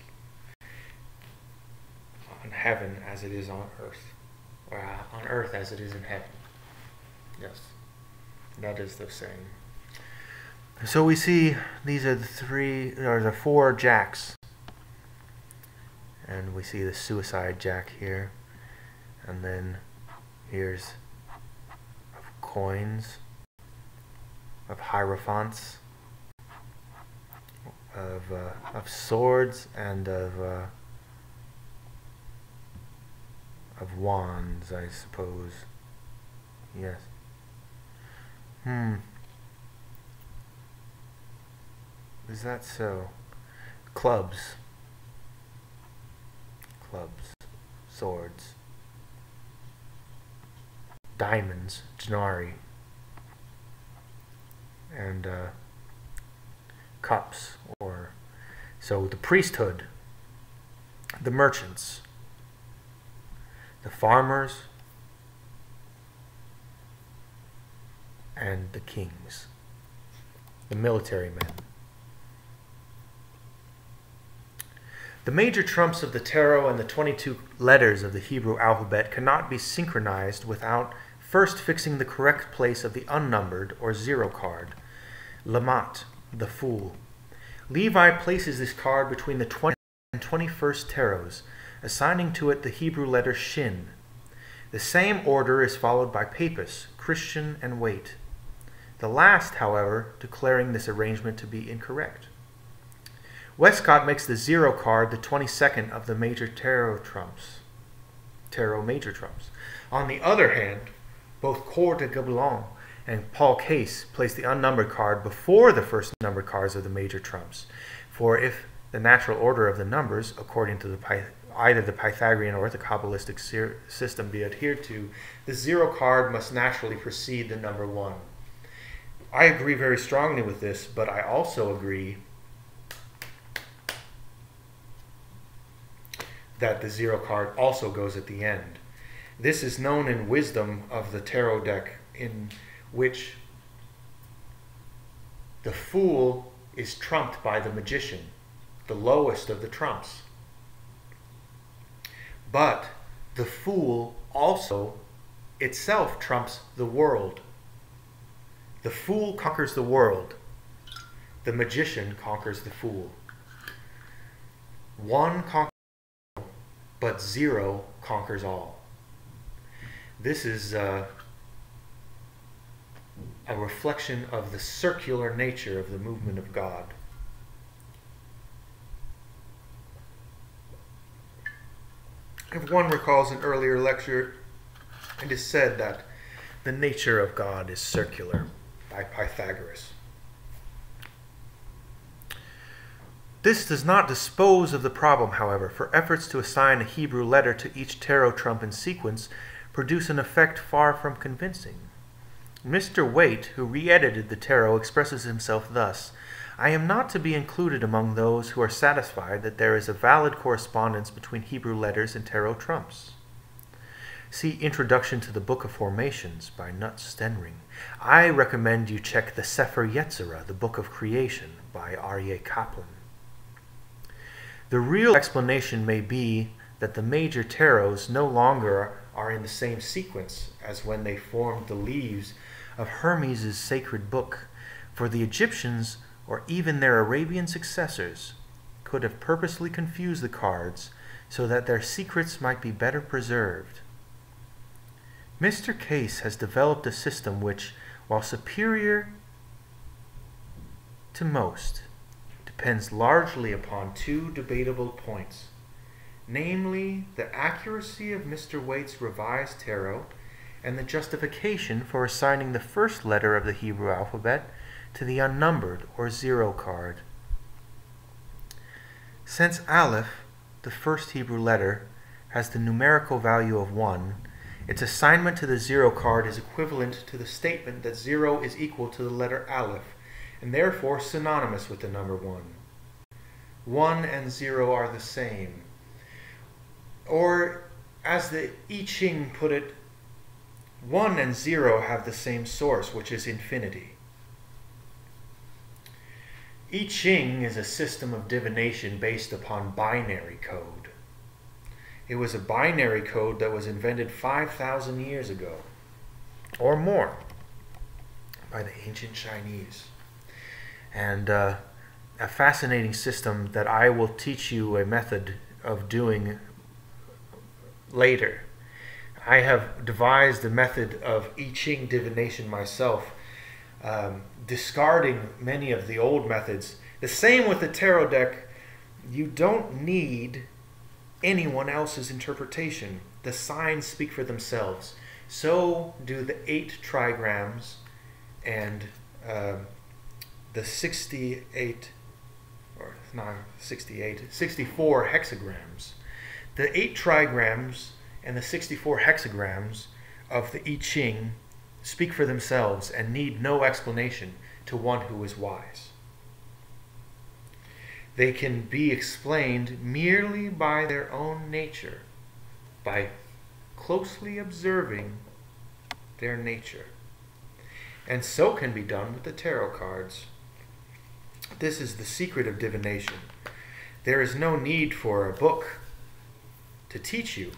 on heaven as it is on earth, or on earth as it is in heaven. Yes, that is the same. So we see these are the four jacks, and we see the suicide jack here, and then here's of coins, of hierophants, of swords, and of wands, I suppose. Yes. Is that so? Clubs. Clubs. Swords. Diamonds. Denarii. And cups. So the priesthood. The merchants. The farmers. And the kings. The military men. The major trumps of the tarot and the 22 letters of the Hebrew alphabet cannot be synchronized without first fixing the correct place of the unnumbered or zero card. Lamat, the fool. Levi places this card between the 20th and 21st tarots, assigning to it the Hebrew letter Shin. The same order is followed by Papus, Christian, and Waite. The last, however, declaring this arrangement to be incorrect. Westcott makes the zero card the 22nd of the major tarot major trumps. On the other hand, both Coeur de Gobelin and Paul Case place the unnumbered card before the first numbered cards of the major trumps. For if the natural order of the numbers, according to either the Pythagorean or the Kabbalistic system, be adhered to, the zero card must naturally precede the number 1. I agree very strongly with this, but I also agree that the zero card also goes at the end. This is known in wisdom of the tarot deck, in which the fool is trumped by the magician, the lowest of the trumps. But the fool also itself trumps the world. The fool conquers the world. The magician conquers the fool. One conquers all, but zero conquers all. This is a reflection of the circular nature of the movement of God. If one recalls an earlier lecture, it is said that the nature of God is circular by Pythagoras. This does not dispose of the problem, however, for efforts to assign a Hebrew letter to each tarot trump in sequence produce an effect far from convincing. Mr. Waite, who re-edited the tarot, expresses himself thus: I am not to be included among those who are satisfied that there is a valid correspondence between Hebrew letters and tarot trumps. See Introduction to the Book of Formations by Knut Stenring. I recommend you check the Sefer Yetzirah, the Book of Creation, by Aryeh Kaplan. The real explanation may be that the major tarots no longer are in the same sequence as when they formed the leaves of Hermes' sacred book, for the Egyptians, or even their Arabian successors, could have purposely confused the cards so that their secrets might be better preserved. Mr. Case has developed a system which, while superior to most, depends largely upon two debatable points, namely the accuracy of Mr. Waite's revised tarot and the justification for assigning the first letter of the Hebrew alphabet to the unnumbered or 0 card. Since Aleph, the first Hebrew letter, has the numerical value of 1, its assignment to the 0 card is equivalent to the statement that 0 is equal to the letter Aleph, and therefore synonymous with the number 1. 1 and 0 are the same. Or, as the I Ching put it, 1 and 0 have the same source, which is infinity. I Ching is a system of divination based upon binary code. It was a binary code that was invented 5,000 years ago, or more, by the ancient Chinese. And a fascinating system that I will teach you a method of doing later. I have devised a method of I Ching divination myself, discarding many of the old methods. The same with the tarot deck. You don't need anyone else's interpretation. The signs speak for themselves. So do the 8 trigrams and the 64 hexagrams. The 8 trigrams and the 64 hexagrams of the I Ching speak for themselves and need no explanation to one who is wise. They can be explained merely by their own nature, by closely observing their nature. And so can be done with the tarot cards. This is the secret of divination. There is no need for a book to teach you.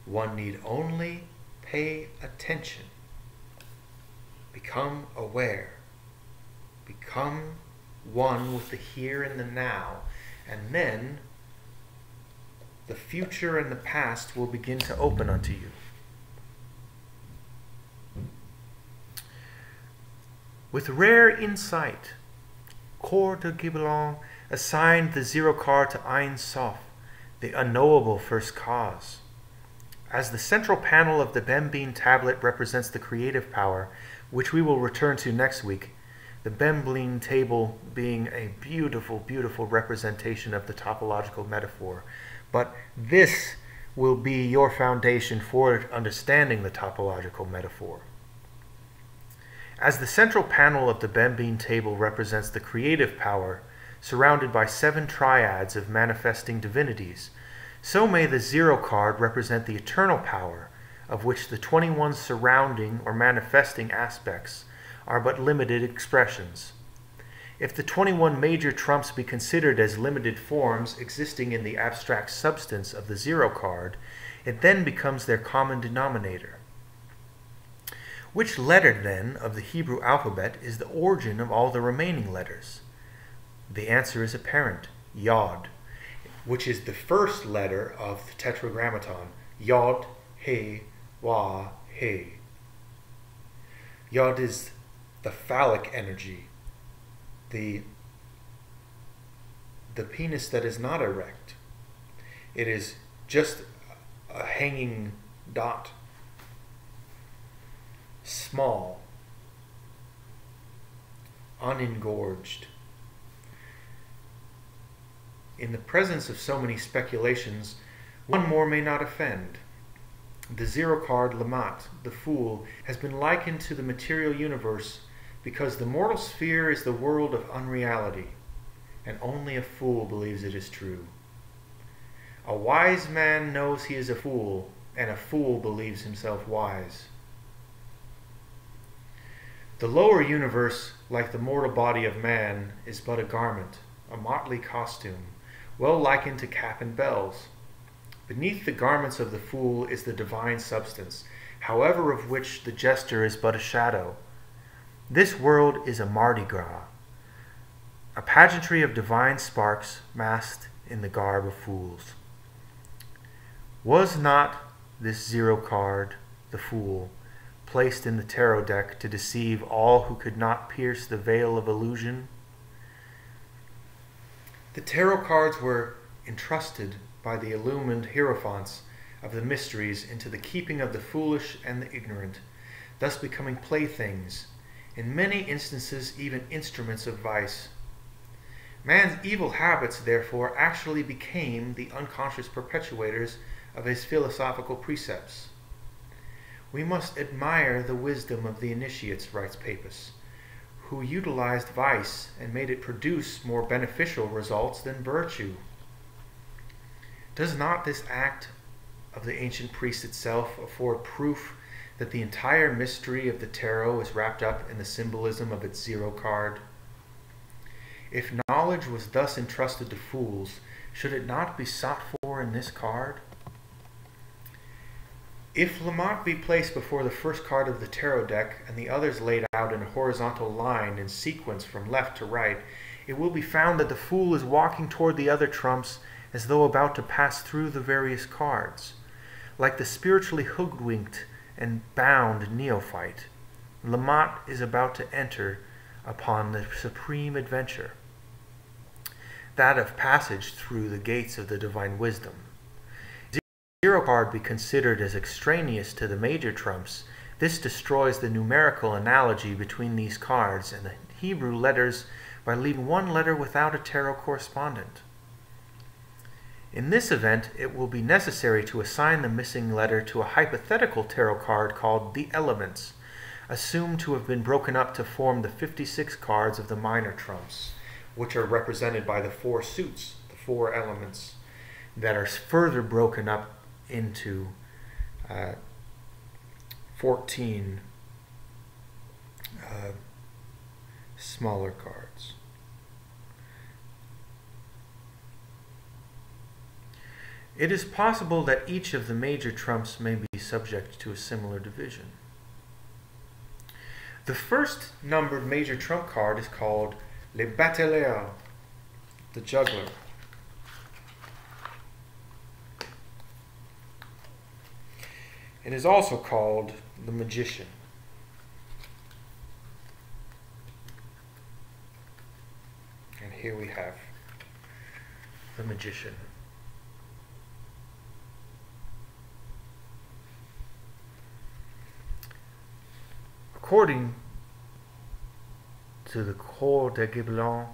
One need only pay attention. Become aware. Become one with the here and the now. And then the future and the past will begin to open unto you. With rare insight, Coeur de Gibelin assigned the 0 card to Ein Sof, the unknowable first cause. As the central panel of the Bembeen tablet represents the creative power, which we will return to next week, the Bembeen table being a beautiful, beautiful representation of the topological metaphor. But this will be your foundation for understanding the topological metaphor. As the central panel of the Bembeen table represents the creative power, surrounded by 7 triads of manifesting divinities, so may the 0 card represent the eternal power, of which the 21 surrounding or manifesting aspects are but limited expressions. If the 21 major trumps be considered as limited forms existing in the abstract substance of the 0 card, it then becomes their common denominator. Which letter, then, of the Hebrew alphabet is the origin of all the remaining letters? The answer is apparent: Yod, which is the first letter of the Tetragrammaton. Yod, He, Wa, He. Yod is the phallic energy, the penis that is not erect. It is just a hanging dot, small, unengorged. In the presence of so many speculations, one more may not offend. The 0 card, Lamat, the Fool, has been likened to the material universe because the mortal sphere is the world of unreality, and only a fool believes it is true. A wise man knows he is a fool, and a fool believes himself wise. The lower universe, like the mortal body of man, is but a garment, a motley costume, well likened to cap and bells. Beneath the garments of the fool is the divine substance, however of which the jester is but a shadow. This world is a Mardi Gras, a pageantry of divine sparks masked in the garb of fools. Was not this 0 card, the Fool, placed in the tarot deck to deceive all who could not pierce the veil of illusion? The tarot cards were entrusted by the illumined hierophants of the mysteries into the keeping of the foolish and the ignorant, thus becoming playthings, in many instances even instruments of vice. Man's evil habits, therefore, actually became the unconscious perpetuators of his philosophical precepts. We must admire the wisdom of the initiates, writes Papus, who utilized vice and made it produce more beneficial results than virtue. Does not this act of the ancient priest itself afford proof that the entire mystery of the tarot is wrapped up in the symbolism of its zero card? If knowledge was thus entrusted to fools, should it not be sought for in this card? If Lamont be placed before the first card of the tarot deck and the others laid out in a horizontal line in sequence from left to right, it will be found that the fool is walking toward the other trumps as though about to pass through the various cards. Like the spiritually hoodwinked and bound neophyte, Lamont is about to enter upon the supreme adventure, that of passage through the gates of the divine wisdom. Zero card be considered as extraneous to the major trumps, this destroys the numerical analogy between these cards and the Hebrew letters by leaving one letter without a tarot correspondent. In this event, it will be necessary to assign the missing letter to a hypothetical tarot card called the Elements, assumed to have been broken up to form the 56 cards of the minor trumps, which are represented by the 4 suits, the 4 elements, that are further broken up into 14 smaller cards. It is possible that each of the major trumps may be subject to a similar division. The first numbered major trump card is called Le Bateleur, the juggler. It is also called the magician. And here we have the magician. According to the Cours de Gibelin,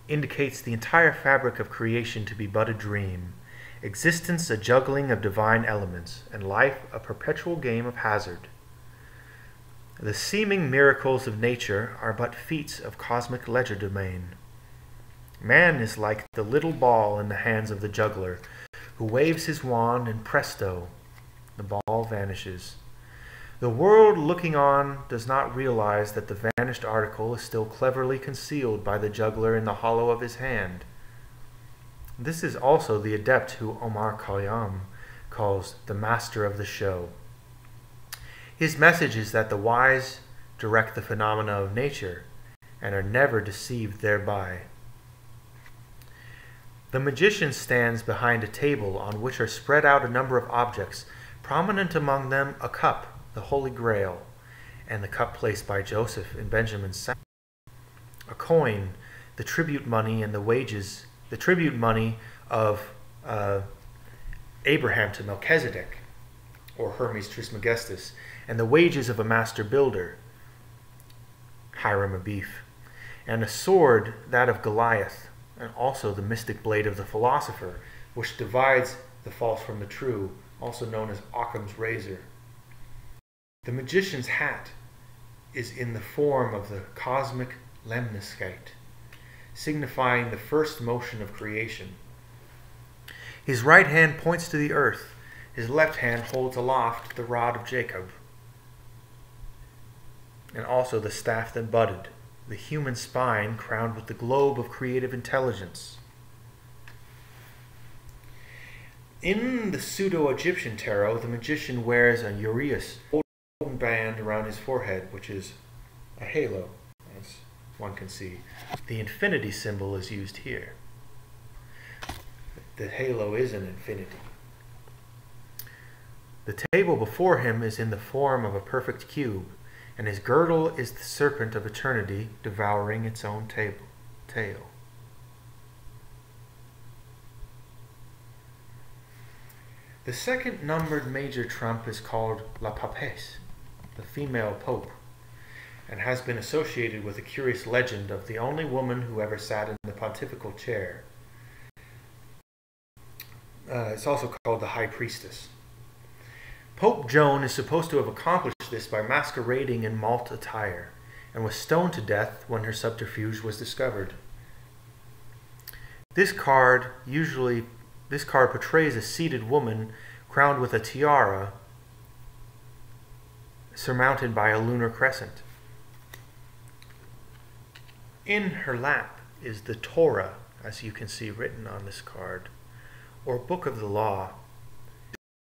indicates the entire fabric of creation to be but a dream, existence a juggling of divine elements, and life a perpetual game of hazard. The seeming miracles of nature are but feats of cosmic legerdemain. Man is like the little ball in the hands of the juggler, who waves his wand and presto, the ball vanishes. The world looking on does not realize that the vanished article is still cleverly concealed by the juggler in the hollow of his hand. This is also the adept who Omar Khayyam calls the master of the show. His message is that the wise direct the phenomena of nature and are never deceived thereby. The magician stands behind a table on which are spread out a number of objects, prominent among them a cup, the Holy Grail, and the cup placed by Joseph in Benjamin's sack, a coin, the tribute money and the wages, the tribute money of Abraham to Melchizedek, or Hermes Trismegistus, and the wages of a master builder, Hiram Abiff, and a sword, that of Goliath, and also the mystic blade of the philosopher, which divides the false from the true, also known as Occam's razor. The magician's hat is in the form of the cosmic lemniscate, signifying the first motion of creation. His right hand points to the earth, his left hand holds aloft the rod of Jacob, and also the staff that budded, the human spine crowned with the globe of creative intelligence. In the pseudo-Egyptian tarot, the magician wears a uraeus, golden band around his forehead, which is a halo, as one can see. The infinity symbol is used here. The halo is an infinity. The table before him is in the form of a perfect cube, and his girdle is the serpent of eternity devouring its own tail. The second numbered major trump is called La Papesse, the female pope, and has been associated with a curious legend of the only woman who ever sat in the pontifical chair. It's also called the High Priestess. Pope Joan is supposed to have accomplished this by masquerading in malt attire, and was stoned to death when her subterfuge was discovered. This card portrays a seated woman crowned with a tiara surmounted by a lunar crescent. In her lap is the Torah, as you can see written on this card, or Book of the Law,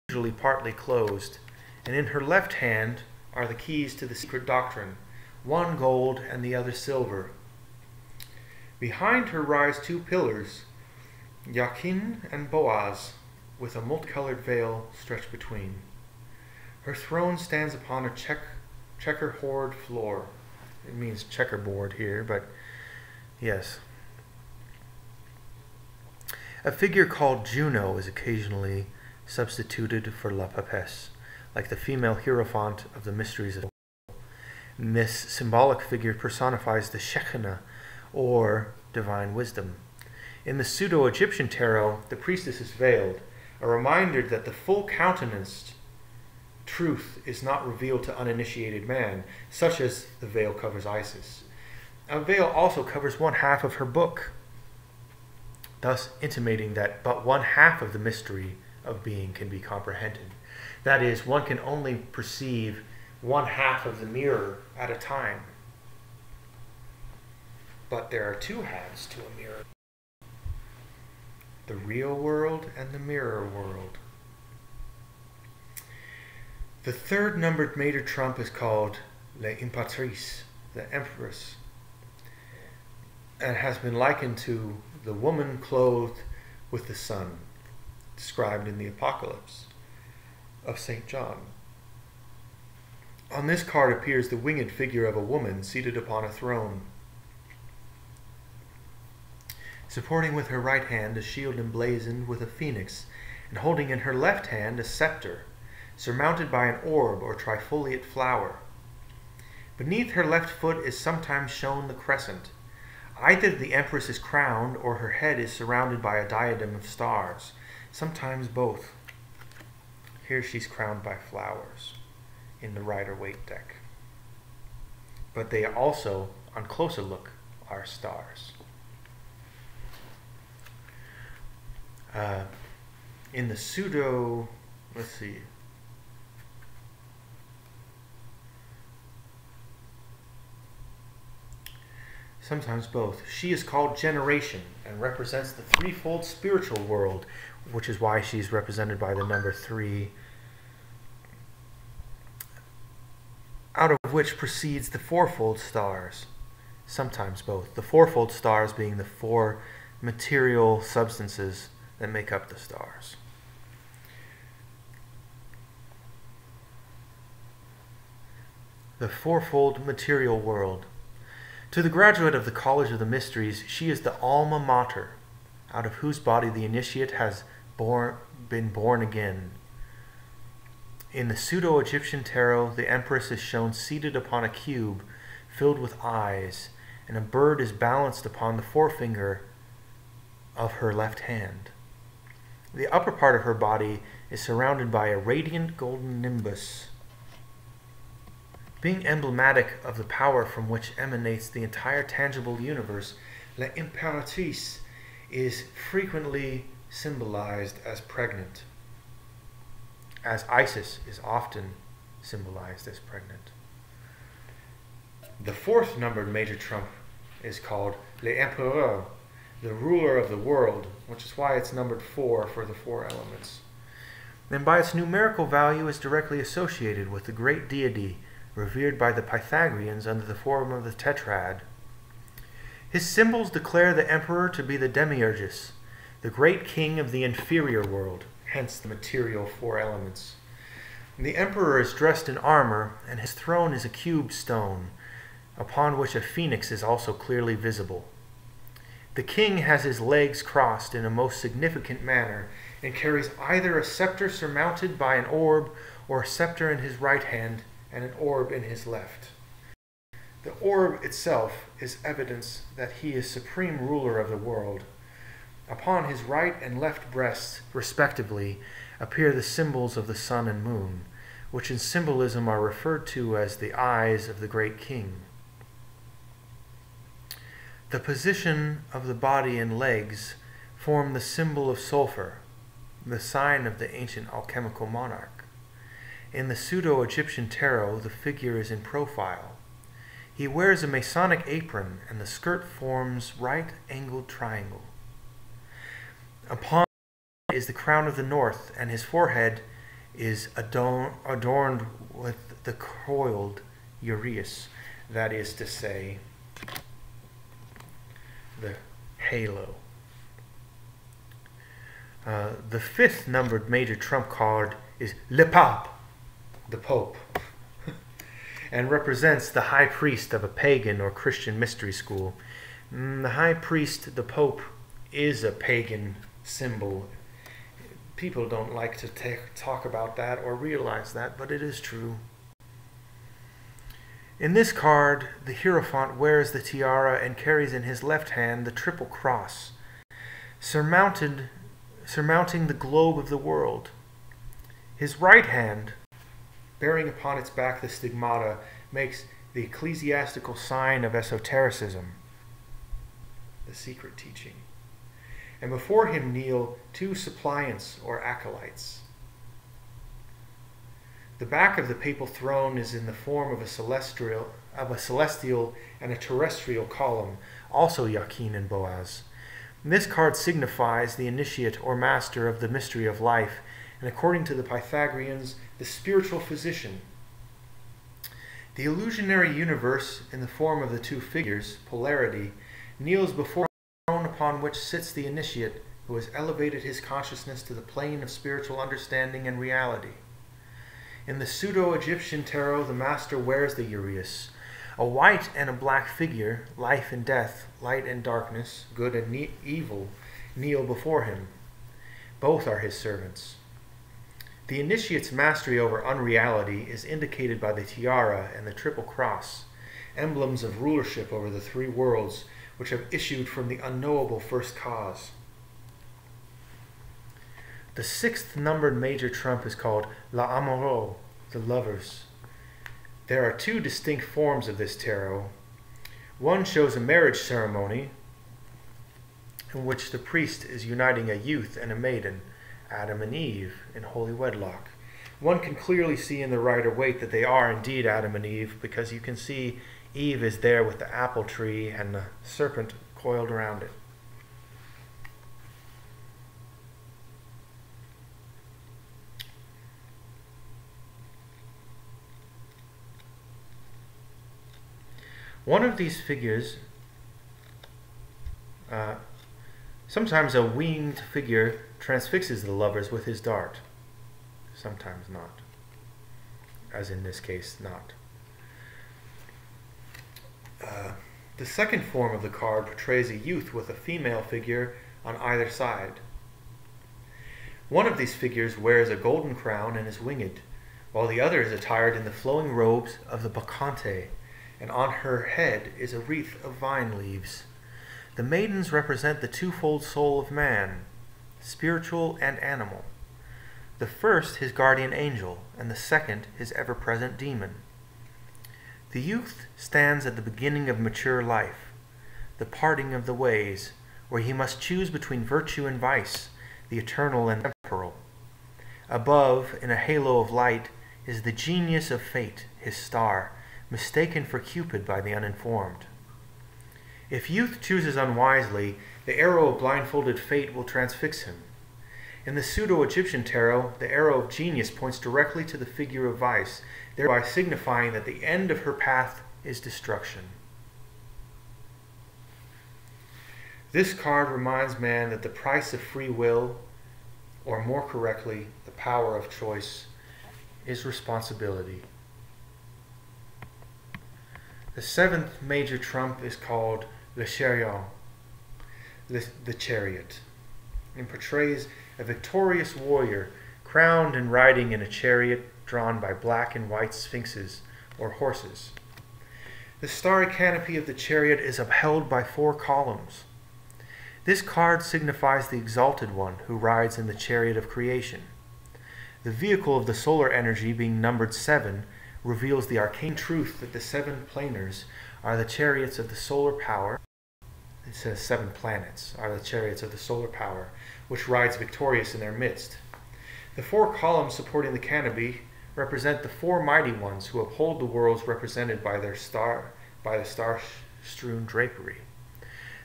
usually partly closed, and in her left hand are the keys to the secret doctrine, one gold and the other silver. Behind her rise two pillars, Jachin and Boaz, with a multicolored veil stretched between. Her throne stands upon a checkerboard floor. It means checkerboard here, but yes. A figure called Juno is occasionally substituted for La Papesse, like the female hierophant of the Mysteries of the Bible. This symbolic figure personifies the Shekinah, or divine wisdom. In the pseudo-Egyptian tarot, the priestess is veiled, a reminder that the full countenanced truth is not revealed to uninitiated man, such as the veil covers Isis. A veil also covers one half of her book, thus intimating that but one half of the mystery of being can be comprehended. That is, one can only perceive one half of the mirror at a time. But there are two halves to a mirror: the real world and the mirror world. The third numbered major trump is called L'Impératrice, the Empress, and has been likened to the woman clothed with the sun, described in the Apocalypse of St. John. On this card appears the winged figure of a woman seated upon a throne, supporting with her right hand a shield emblazoned with a phoenix, and holding in her left hand a scepter, surmounted by an orb or trifoliate flower. Beneath her left foot is sometimes shown the crescent. Either the Empress is crowned or her head is surrounded by a diadem of stars, sometimes both. Here she's crowned by flowers in the Rider-Waite deck. But they also, on closer look, are stars. In the pseudo, let's see. Sometimes both. She is called Generation and represents the threefold spiritual world, which is why she's represented by the number 3, out of which proceeds the fourfold stars. Sometimes both. The fourfold stars being the 4 material substances that make up the stars. The fourfold material world. To the graduate of the College of the Mysteries, she is the alma mater, out of whose body the initiate has been born again. In the pseudo-Egyptian tarot, the Empress is shown seated upon a cube filled with eyes, and a bird is balanced upon the forefinger of her left hand. The upper part of her body is surrounded by a radiant golden nimbus, being emblematic of the power from which emanates the entire tangible universe. L'Impératrice is frequently symbolized as pregnant, as Isis is often symbolized as pregnant. The fourth numbered major trump is called L'Empereur, the ruler of the world, which is why it's numbered 4 for the 4 elements. And by its numerical value is directly associated with the great deity revered by the Pythagoreans under the form of the tetrad. His symbols declare the emperor to be the demiurgus, the great king of the inferior world, hence the material 4 elements. The emperor is dressed in armor, and his throne is a cube stone, upon which a phoenix is also clearly visible. The king has his legs crossed in a most significant manner, and carries either a scepter surmounted by an orb or a scepter in his right hand and an orb in his left. The orb itself is evidence that he is supreme ruler of the world. Upon his right and left breasts, respectively, appear the symbols of the sun and moon, which in symbolism are referred to as the eyes of the great king. The position of the body and legs form the symbol of sulfur, the sign of the ancient alchemical monarch. In the Pseudo-Egyptian tarot, the figure is in profile. He wears a Masonic apron, and the skirt forms right-angled triangle. Upon him is the crown of the north, and his forehead is adorned with the coiled uraeus, that is to say, the halo. The fifth numbered major trump card is Le Pape, the Pope, and represents the high priest of a pagan or Christian mystery school. The high priest, the Pope, is a pagan symbol. People don't like to talk about that or realize that, but it is true. In this card, the Hierophant wears the tiara and carries in his left hand the triple cross, surmounting the globe of the world. His right hand, bearing upon its back the stigmata, makes the ecclesiastical sign of esotericism, the secret teaching. And before him kneel two suppliants or acolytes. The back of the papal throne is in the form of a celestial and a terrestrial column, also Jachin and Boaz. This card signifies the initiate or master of the mystery of life, and according to the Pythagoreans, the spiritual physician. The illusionary universe, in the form of the two figures, polarity, kneels before the throne upon which sits the initiate, who has elevated his consciousness to the plane of spiritual understanding and reality. In the Pseudo-Egyptian tarot, the master wears the uraeus. A white and a black figure, life and death, light and darkness, good and evil, kneel before him. Both are his servants. The initiate's mastery over unreality is indicated by the tiara and the triple cross, emblems of rulership over the three worlds which have issued from the unknowable first cause. The sixth numbered major trump is called La Amoureux, the lovers. There are two distinct forms of this tarot. One shows a marriage ceremony in which the priest is uniting a youth and a maiden, Adam and Eve, in holy wedlock. One can clearly see in the Rider-Waite that they are indeed Adam and Eve, because you can see Eve is there with the apple tree and the serpent coiled around it. One of these figures, sometimes a winged figure, transfixes the lovers with his dart. Sometimes not. As in this case, not. The second form of the card portrays a youth with a female figure on either side. One of these figures wears a golden crown and is winged, while the other is attired in the flowing robes of the Bacchante, and on her head is a wreath of vine leaves. The maidens represent the twofold soul of man, spiritual and animal. The first his guardian angel, and the second his ever-present demon. The youth stands at the beginning of mature life, the parting of the ways, where he must choose between virtue and vice, the eternal and temporal. Above, in a halo of light, is the genius of fate, his star, mistaken for Cupid by the uninformed. If youth chooses unwisely, the arrow of blindfolded fate will transfix him. In the Pseudo-Egyptian tarot, the arrow of genius points directly to the figure of vice, thereby signifying that the end of her path is destruction. This card reminds man that the price of free will, or more correctly, the power of choice, is responsibility. The seventh major trump is called Le Chariot, the chariot. and portrays a victorious warrior crowned and riding in a chariot drawn by black and white sphinxes or horses. The starry canopy of the chariot is upheld by 4 columns. This card signifies the Exalted One who rides in the chariot of creation. The vehicle of the solar energy, being numbered 7, reveals the arcane truth that the 7 planars are the chariots of the solar power. It says 7 planets are the chariots of the solar power, which rides victorious in their midst. The 4 columns supporting the canopy represent the 4 mighty ones who uphold the worlds represented by the star-strewn drapery.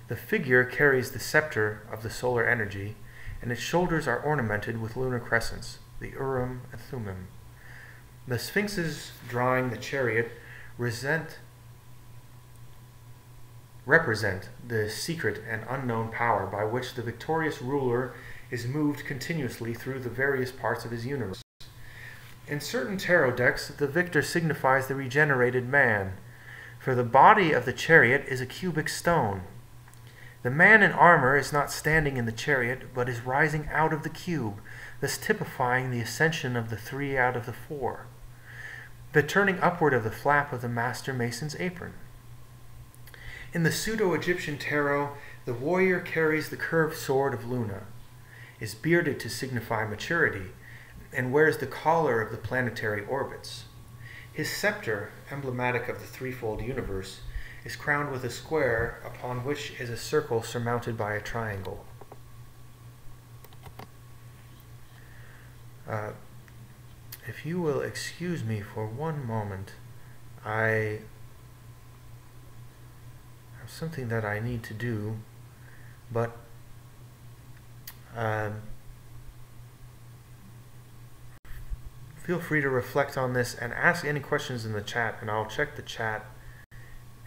The figure carries the scepter of the solar energy, and its shoulders are ornamented with lunar crescents, the Urim and Thummim. The sphinxes drawing the chariot represent the secret and unknown power by which the victorious ruler is moved continuously through the various parts of his universe. In certain tarot decks, the victor signifies the regenerated man, for the body of the chariot is a cubic stone. The man in armor is not standing in the chariot, but is rising out of the cube, thus typifying the ascension of the 3 out of the 4. The turning upward of the flap of the master mason's apron. In the pseudo-Egyptian tarot, the warrior carries the curved sword of Luna, is bearded to signify maturity, and wears the collar of the planetary orbits. His scepter, emblematic of the threefold universe, is crowned with a square upon which is a circle surmounted by a triangle. If you will excuse me for one moment, I have something that I need to do, but feel free to reflect on this and ask any questions in the chat, and I'll check the chat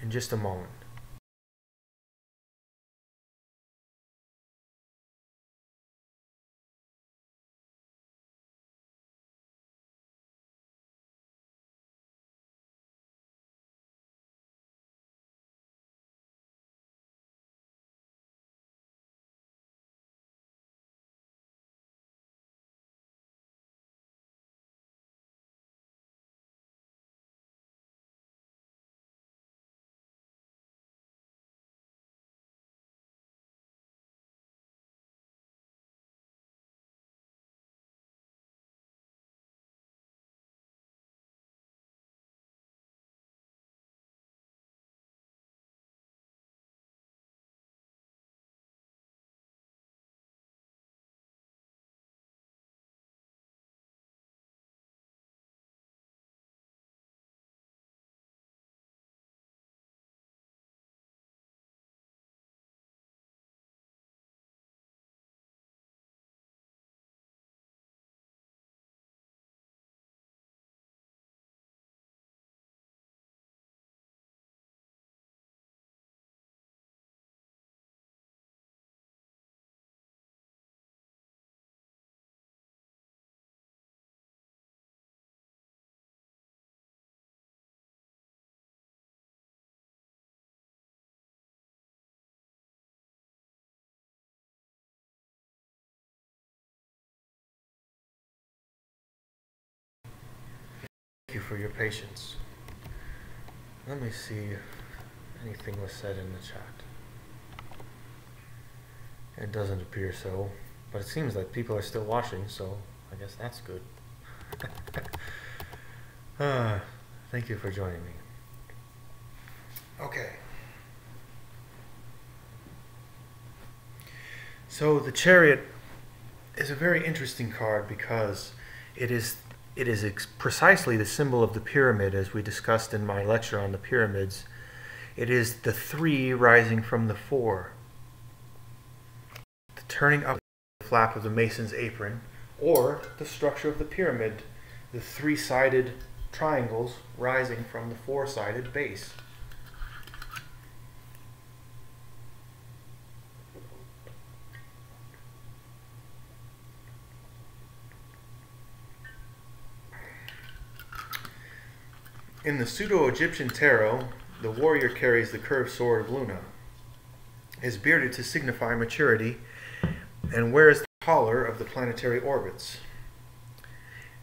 in just a moment. Thank you for your patience. Let me see if anything was said in the chat. It doesn't appear so, but it seems like people are still watching, so I guess that's good. Thank you for joining me. Okay. So the Chariot is a very interesting card because it is precisely the symbol of the pyramid, as we discussed in my lecture on the pyramids. It is the 3 rising from the 4. The turning up the flap of the mason's apron, or the structure of the pyramid, the 3-sided triangles rising from the 4-sided base. In the pseudo-Egyptian tarot, the warrior carries the curved sword of Luna, is bearded to signify maturity, And where is the caller of the planetary orbits?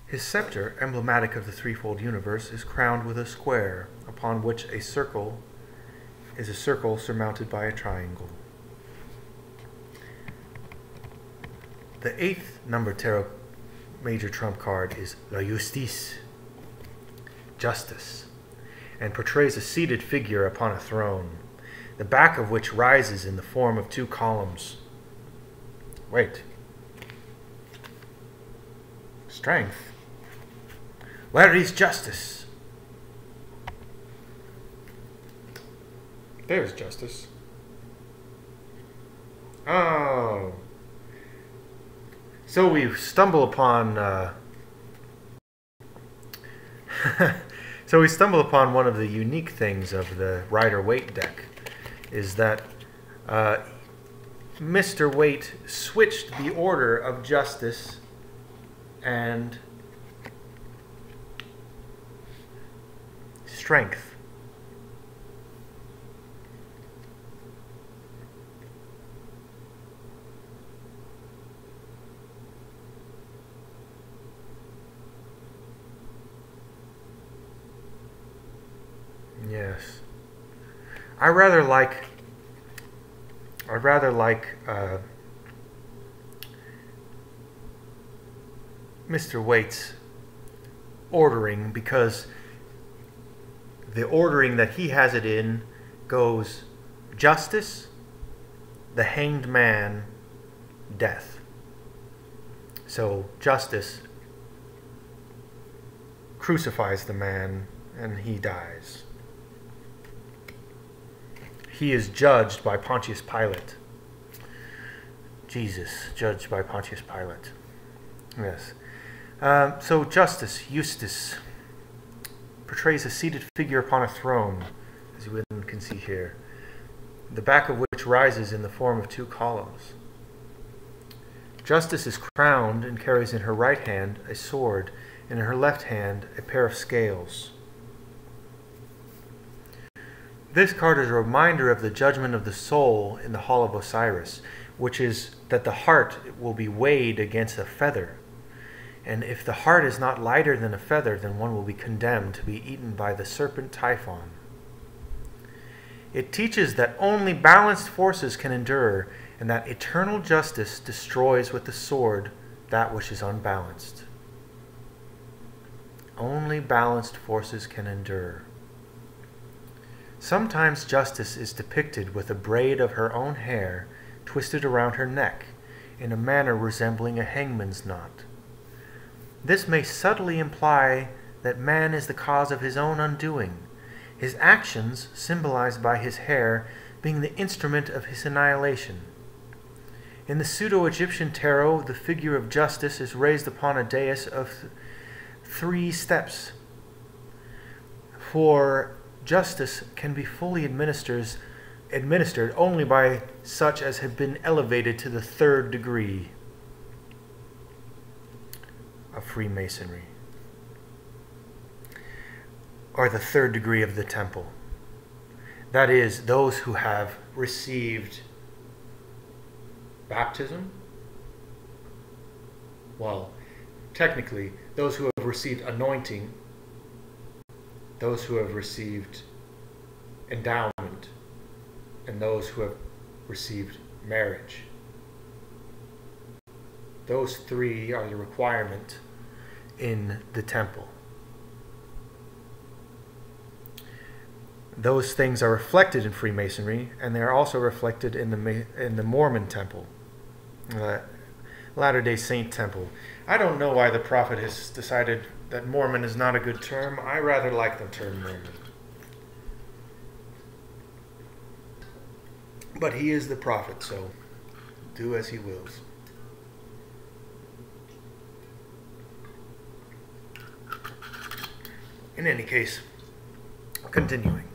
His scepter, emblematic of the threefold universe, is crowned with a square, upon which a circle is a circle surmounted by a triangle. The 8th number tarot major trump card is La Justice, justice, and portrays a seated figure upon a throne, the back of which rises in the form of 2 columns. Wait. Strength? Where is justice? There's justice. Oh. So we stumble upon one of the unique things of the Rider-Waite deck, is that Mr. Waite switched the order of justice and strength. Yes. I rather like Mr. Waite's ordering, because the ordering that he has it in goes justice, the hanged man, death. So justice crucifies the man and he dies. He is judged by Pontius Pilate. Jesus, judged by Pontius Pilate. Yes. So justice, Eustace, portrays a seated figure upon a throne, as you can see here, the back of which rises in the form of 2 columns. Justice is crowned and carries in her right hand a sword, and in her left hand a pair of scales. This card is a reminder of the judgment of the soul in the Hall of Osiris, which is that the heart will be weighed against a feather. And if the heart is not lighter than a feather, then one will be condemned to be eaten by the serpent Typhon. It teaches that only balanced forces can endure, and that eternal justice destroys with the sword that which is unbalanced. Only balanced forces can endure. Sometimes justice is depicted with a braid of her own hair twisted around her neck in a manner resembling a hangman's knot. This may subtly imply that man is the cause of his own undoing, his actions, symbolized by his hair, being the instrument of his annihilation. In the pseudo-Egyptian tarot, the figure of justice is raised upon a dais of 3 steps. For justice can be fully administered only by such as have been elevated to the 3rd degree of Freemasonry, or the 3rd degree of the temple. That is, those who have received baptism. Well, technically, those who have received anointing, those who have received endowment, and those who have received marriage. Those 3 are the requirement in the temple. Those things are reflected in Freemasonry, and they are also reflected in the Mormon temple, Latter-day Saint temple. I don't know why the prophet has decided that Mormon is not a good term. I rather like the term Mormon. But he is the prophet, so do as he wills. In any case, continuing.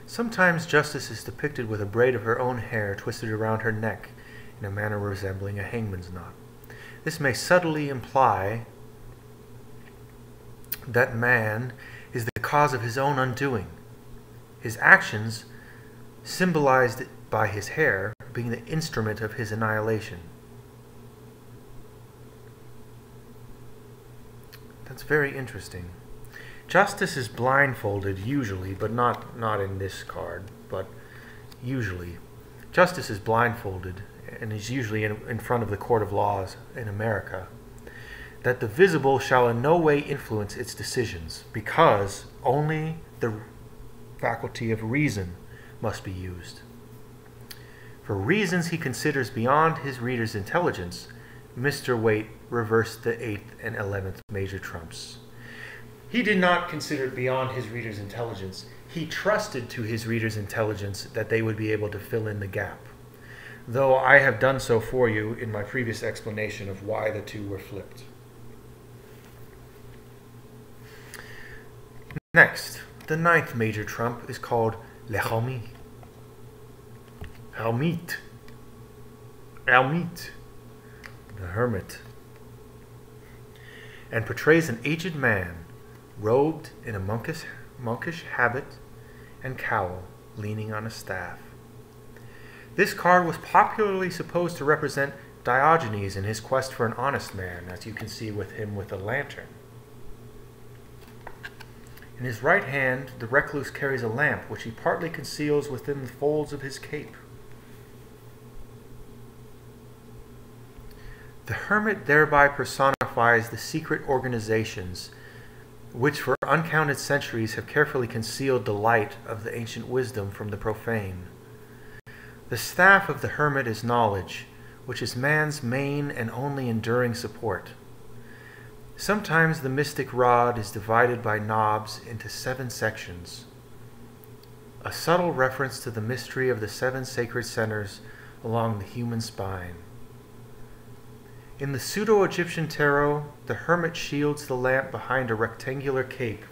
Sometimes justice is depicted with a braid of her own hair twisted around her neck in a manner resembling a hangman's knot. This may subtly imply that man is the cause of his own undoing, his actions, symbolized by his hair, being the instrument of his annihilation. That's very interesting. Justice is blindfolded usually, but not in this card, but usually. Justice is blindfolded and is usually in front of the court of laws in America. That the visible shall in no way influence its decisions, because only the faculty of reason must be used. For reasons he considers beyond his reader's intelligence, Mr. Waite reversed the 8th and 11th major trumps. He did not consider it beyond his reader's intelligence. He trusted to his reader's intelligence that they would be able to fill in the gap, though I have done so for you in my previous explanation of why the two were flipped. Next, the 9th major trump is called Le Hermite. Hermite. The Hermit. And portrays an aged man robed in a monkish habit and cowl, leaning on a staff. This card was popularly supposed to represent Diogenes in his quest for an honest man, as you can see with him with a lantern. In his right hand, the recluse carries a lamp, which he partly conceals within the folds of his cape. The hermit thereby personifies the secret organizations which for uncounted centuries have carefully concealed the light of the ancient wisdom from the profane. The staff of the hermit is knowledge, which is man's main and only enduring support. Sometimes the mystic rod is divided by knobs into 7 sections, a subtle reference to the mystery of the 7 sacred centers along the human spine. In the Pseudo-Egyptian tarot, the hermit shields the lamp behind a rectangular cape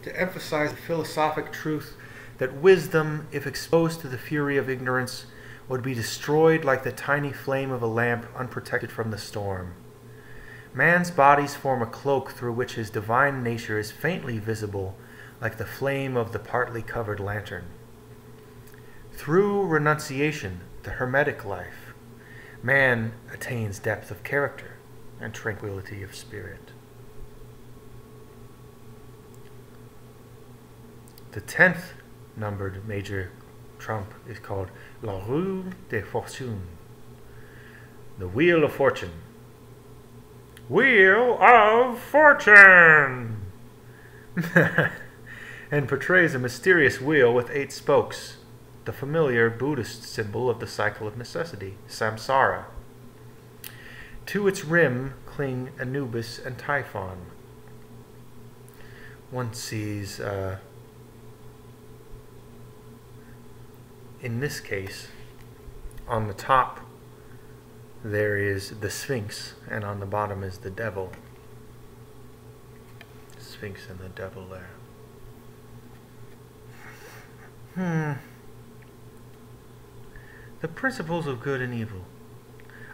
to emphasize the philosophic truth that wisdom, if exposed to the fury of ignorance, would be destroyed like the tiny flame of a lamp unprotected from the storm. Man's bodies form a cloak through which his divine nature is faintly visible, like the flame of the partly covered lantern. Through renunciation, the hermetic life, man attains depth of character and tranquility of spirit. The 10th numbered major trump is called La Roue de Fortune, the Wheel of Fortune. Wheel of Fortune! And portrays a mysterious wheel with 8 spokes, the familiar Buddhist symbol of the cycle of necessity, samsara. To its rim cling Anubis and Typhon. One sees, in this case, on the top there is the Sphinx, and on the bottom is the devil. Sphinx and the devil there. The principles of good and evil.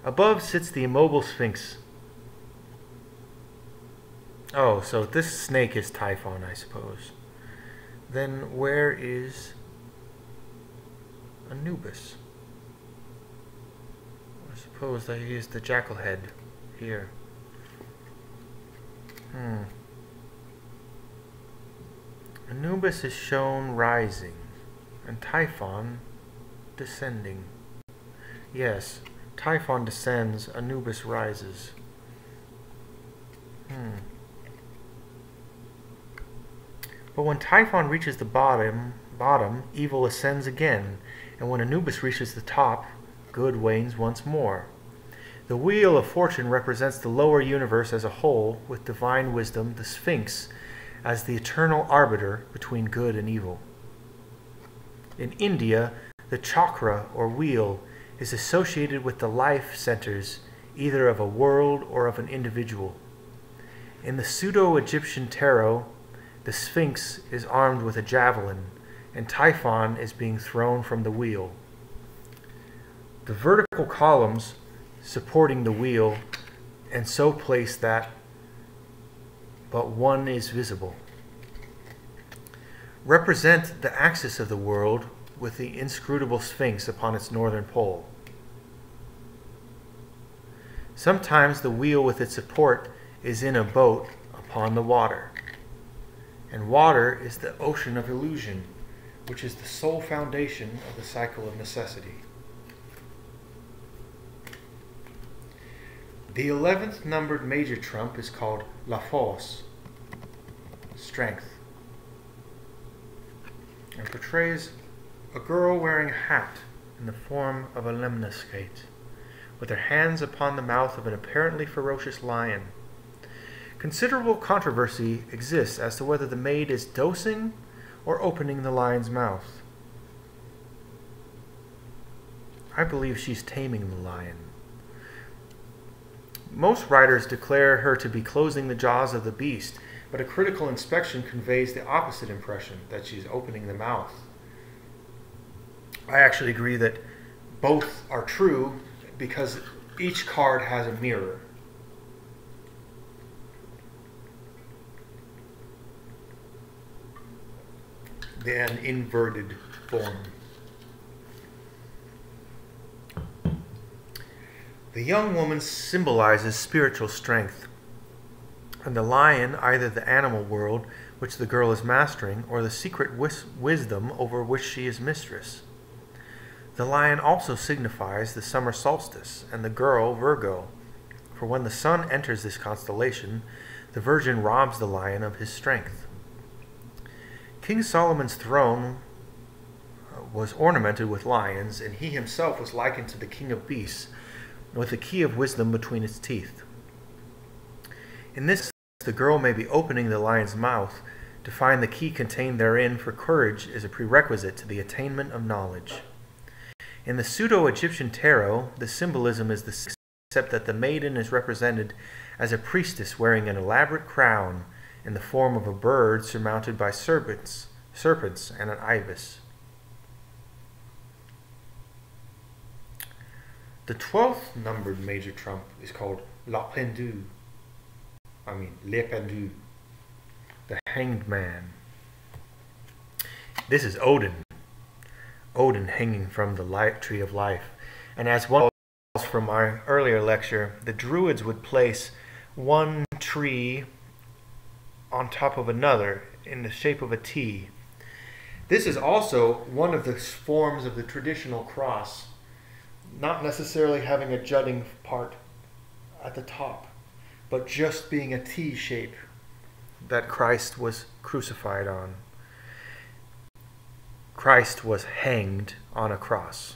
Above sits the immobile Sphinx. Oh, so this snake is Typhon, I suppose. Then where is Anubis? I suppose that he is the jackal head here. Anubis is shown rising, and Typhon descending. Yes, Typhon descends, Anubis rises. But when Typhon reaches the bottom, evil ascends again, and when Anubis reaches the top, good wanes once more. The Wheel of Fortune represents the lower universe as a whole, with divine wisdom, the Sphinx, as the eternal arbiter between good and evil. In India, the chakra, or wheel, is associated with the life centers either of a world or of an individual. In the Pseudo-Egyptian tarot, the Sphinx is armed with a javelin, and Typhon is being thrown from the wheel. The vertical columns supporting the wheel and so placed that but one is visible. Represent the axis of the world with the inscrutable Sphinx upon its northern pole. Sometimes the wheel with its support is in a boat upon the water, and water is the ocean of illusion, which is the sole foundation of the cycle of necessity. The 11th numbered major trump is called La Force, strength, and portrays a girl wearing a hat in the form of a lemniscate, with her hands upon the mouth of an apparently ferocious lion. Considerable controversy exists as to whether the maid is dosing or opening the lion's mouth. I believe she's taming the lion. Most writers declare her to be closing the jaws of the beast, but a critical inspection conveys the opposite impression, that she's opening the mouth. I actually agree that both are true because each card has a mirror. An inverted form. The young woman symbolizes spiritual strength, and the lion either the animal world which the girl is mastering or the secret wisdom over which she is mistress. The lion also signifies the summer solstice, and the girl Virgo, for when the sun enters this constellation, the virgin robs the lion of his strength. King Solomon's throne was ornamented with lions, and he himself was likened to the king of beasts, with the key of wisdom between its teeth. In this, the girl may be opening the lion's mouth to find the key contained therein, for courage is a prerequisite to the attainment of knowledge. In the pseudo-Egyptian tarot, the symbolism is the same, except that the maiden is represented as a priestess wearing an elaborate crown in the form of a bird surmounted by serpents and an ibis. The 12th numbered major trump is called Le Pendu, the Hanged Man. This is Odin hanging from the tree of life. And as one knows from our earlier lecture, the Druids would place one tree on top of another in the shape of a T. This is also one of the forms of the traditional cross, not necessarily having a jutting part at the top, but just being a T shape that Christ was crucified on. Christ was hanged on a cross.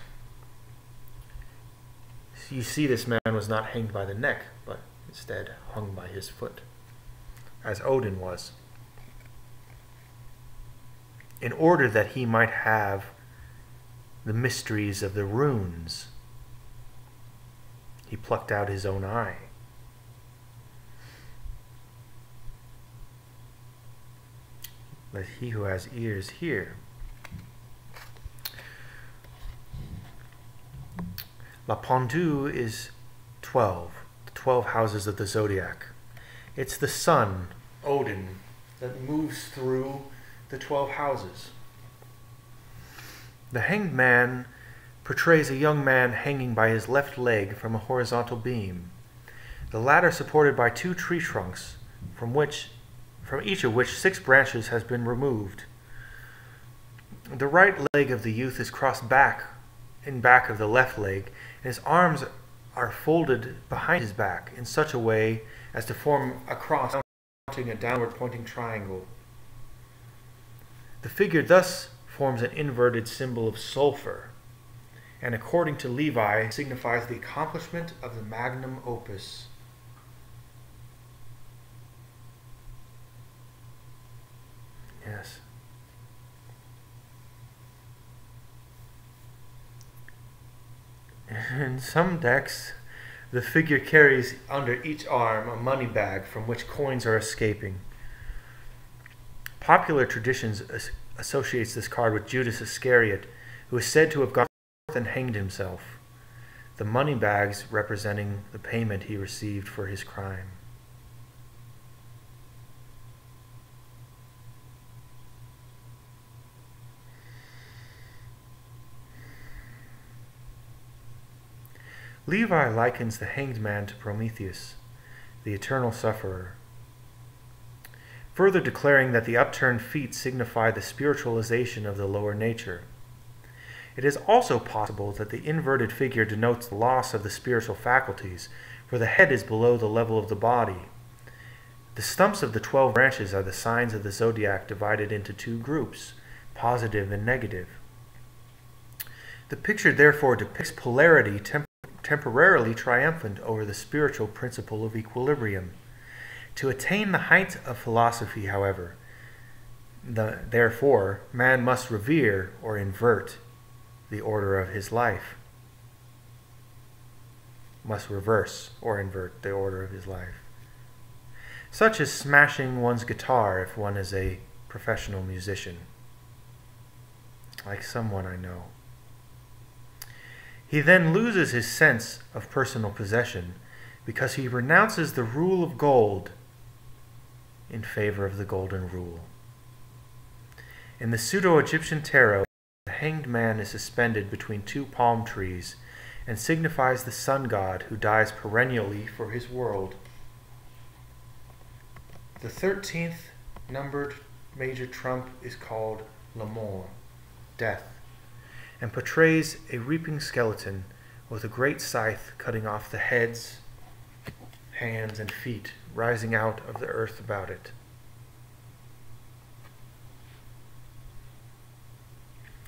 You see, this man was not hanged by the neck, but instead hung by his foot, as Odin was, in order that he might have the mysteries of the runes. He plucked out his own eye. Let he who has ears hear. La Pendu is 12, the 12 houses of the zodiac. It's the sun, Odin, that moves through the 12 houses. The Hanged Man portrays a young man hanging by his left leg from a horizontal beam, the latter supported by 2 tree trunks, from each of which 6 branches has been removed. The right leg of the youth is crossed back of the left leg, and his arms are folded behind his back in such a way as to form a cross mounting a downward pointing triangle. The figure thus forms an inverted symbol of sulfur, and according to Levi, signifies the accomplishment of the magnum opus. Yes. In some decks, the figure carries under each arm a money bag from which coins are escaping. Popular traditions associates this card with Judas Iscariot, who is said to have gone forth and hanged himself, the money bags representing the payment he received for his crime. Levi likens the hanged man to Prometheus, the eternal sufferer, further declaring that the upturned feet signify the spiritualization of the lower nature. It is also possible that the inverted figure denotes the loss of the spiritual faculties, for the head is below the level of the body. The stumps of the 12 branches are the signs of the zodiac divided into two groups, positive and negative. The picture therefore depicts polarity temporarily triumphant over the spiritual principle of equilibrium. To attain the height of philosophy, however, therefore, man must revere or invert the order of his life. Must reverse or invert the order of his life. Such as smashing one's guitar if one is a professional musician, like someone I know. He then loses his sense of personal possession because he renounces the rule of gold in favor of the golden rule. In the pseudo-Egyptian tarot, the hanged man is suspended between two palm trees and signifies the sun god who dies perennially for his world. The 13th numbered major trump is called La Mort, death, and portrays a reaping skeleton with a great scythe cutting off the heads, hands, and feet rising out of the earth about it.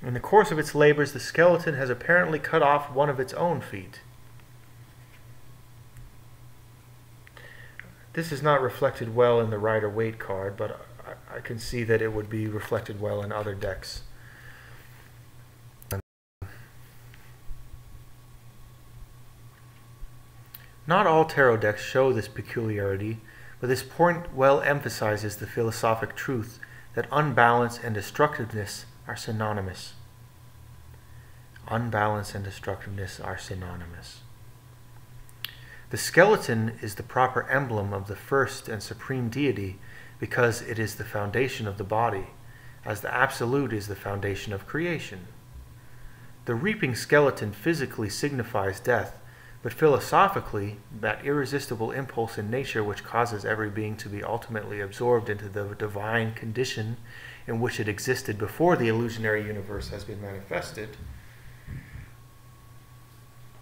In the course of its labors, the skeleton has apparently cut off one of its own feet. This is not reflected well in the Rider-Waite card, but I can see that it would be reflected well in other decks. Not all tarot decks show this peculiarity, but this point well emphasizes the philosophic truth that unbalance and destructiveness are synonymous. Unbalance and destructiveness are synonymous. The skeleton is the proper emblem of the first and supreme deity because it is the foundation of the body, as the absolute is the foundation of creation. The reaping skeleton physically signifies death, but philosophically, that irresistible impulse in nature which causes every being to be ultimately absorbed into the divine condition in which it existed before the illusionary universe has been manifested,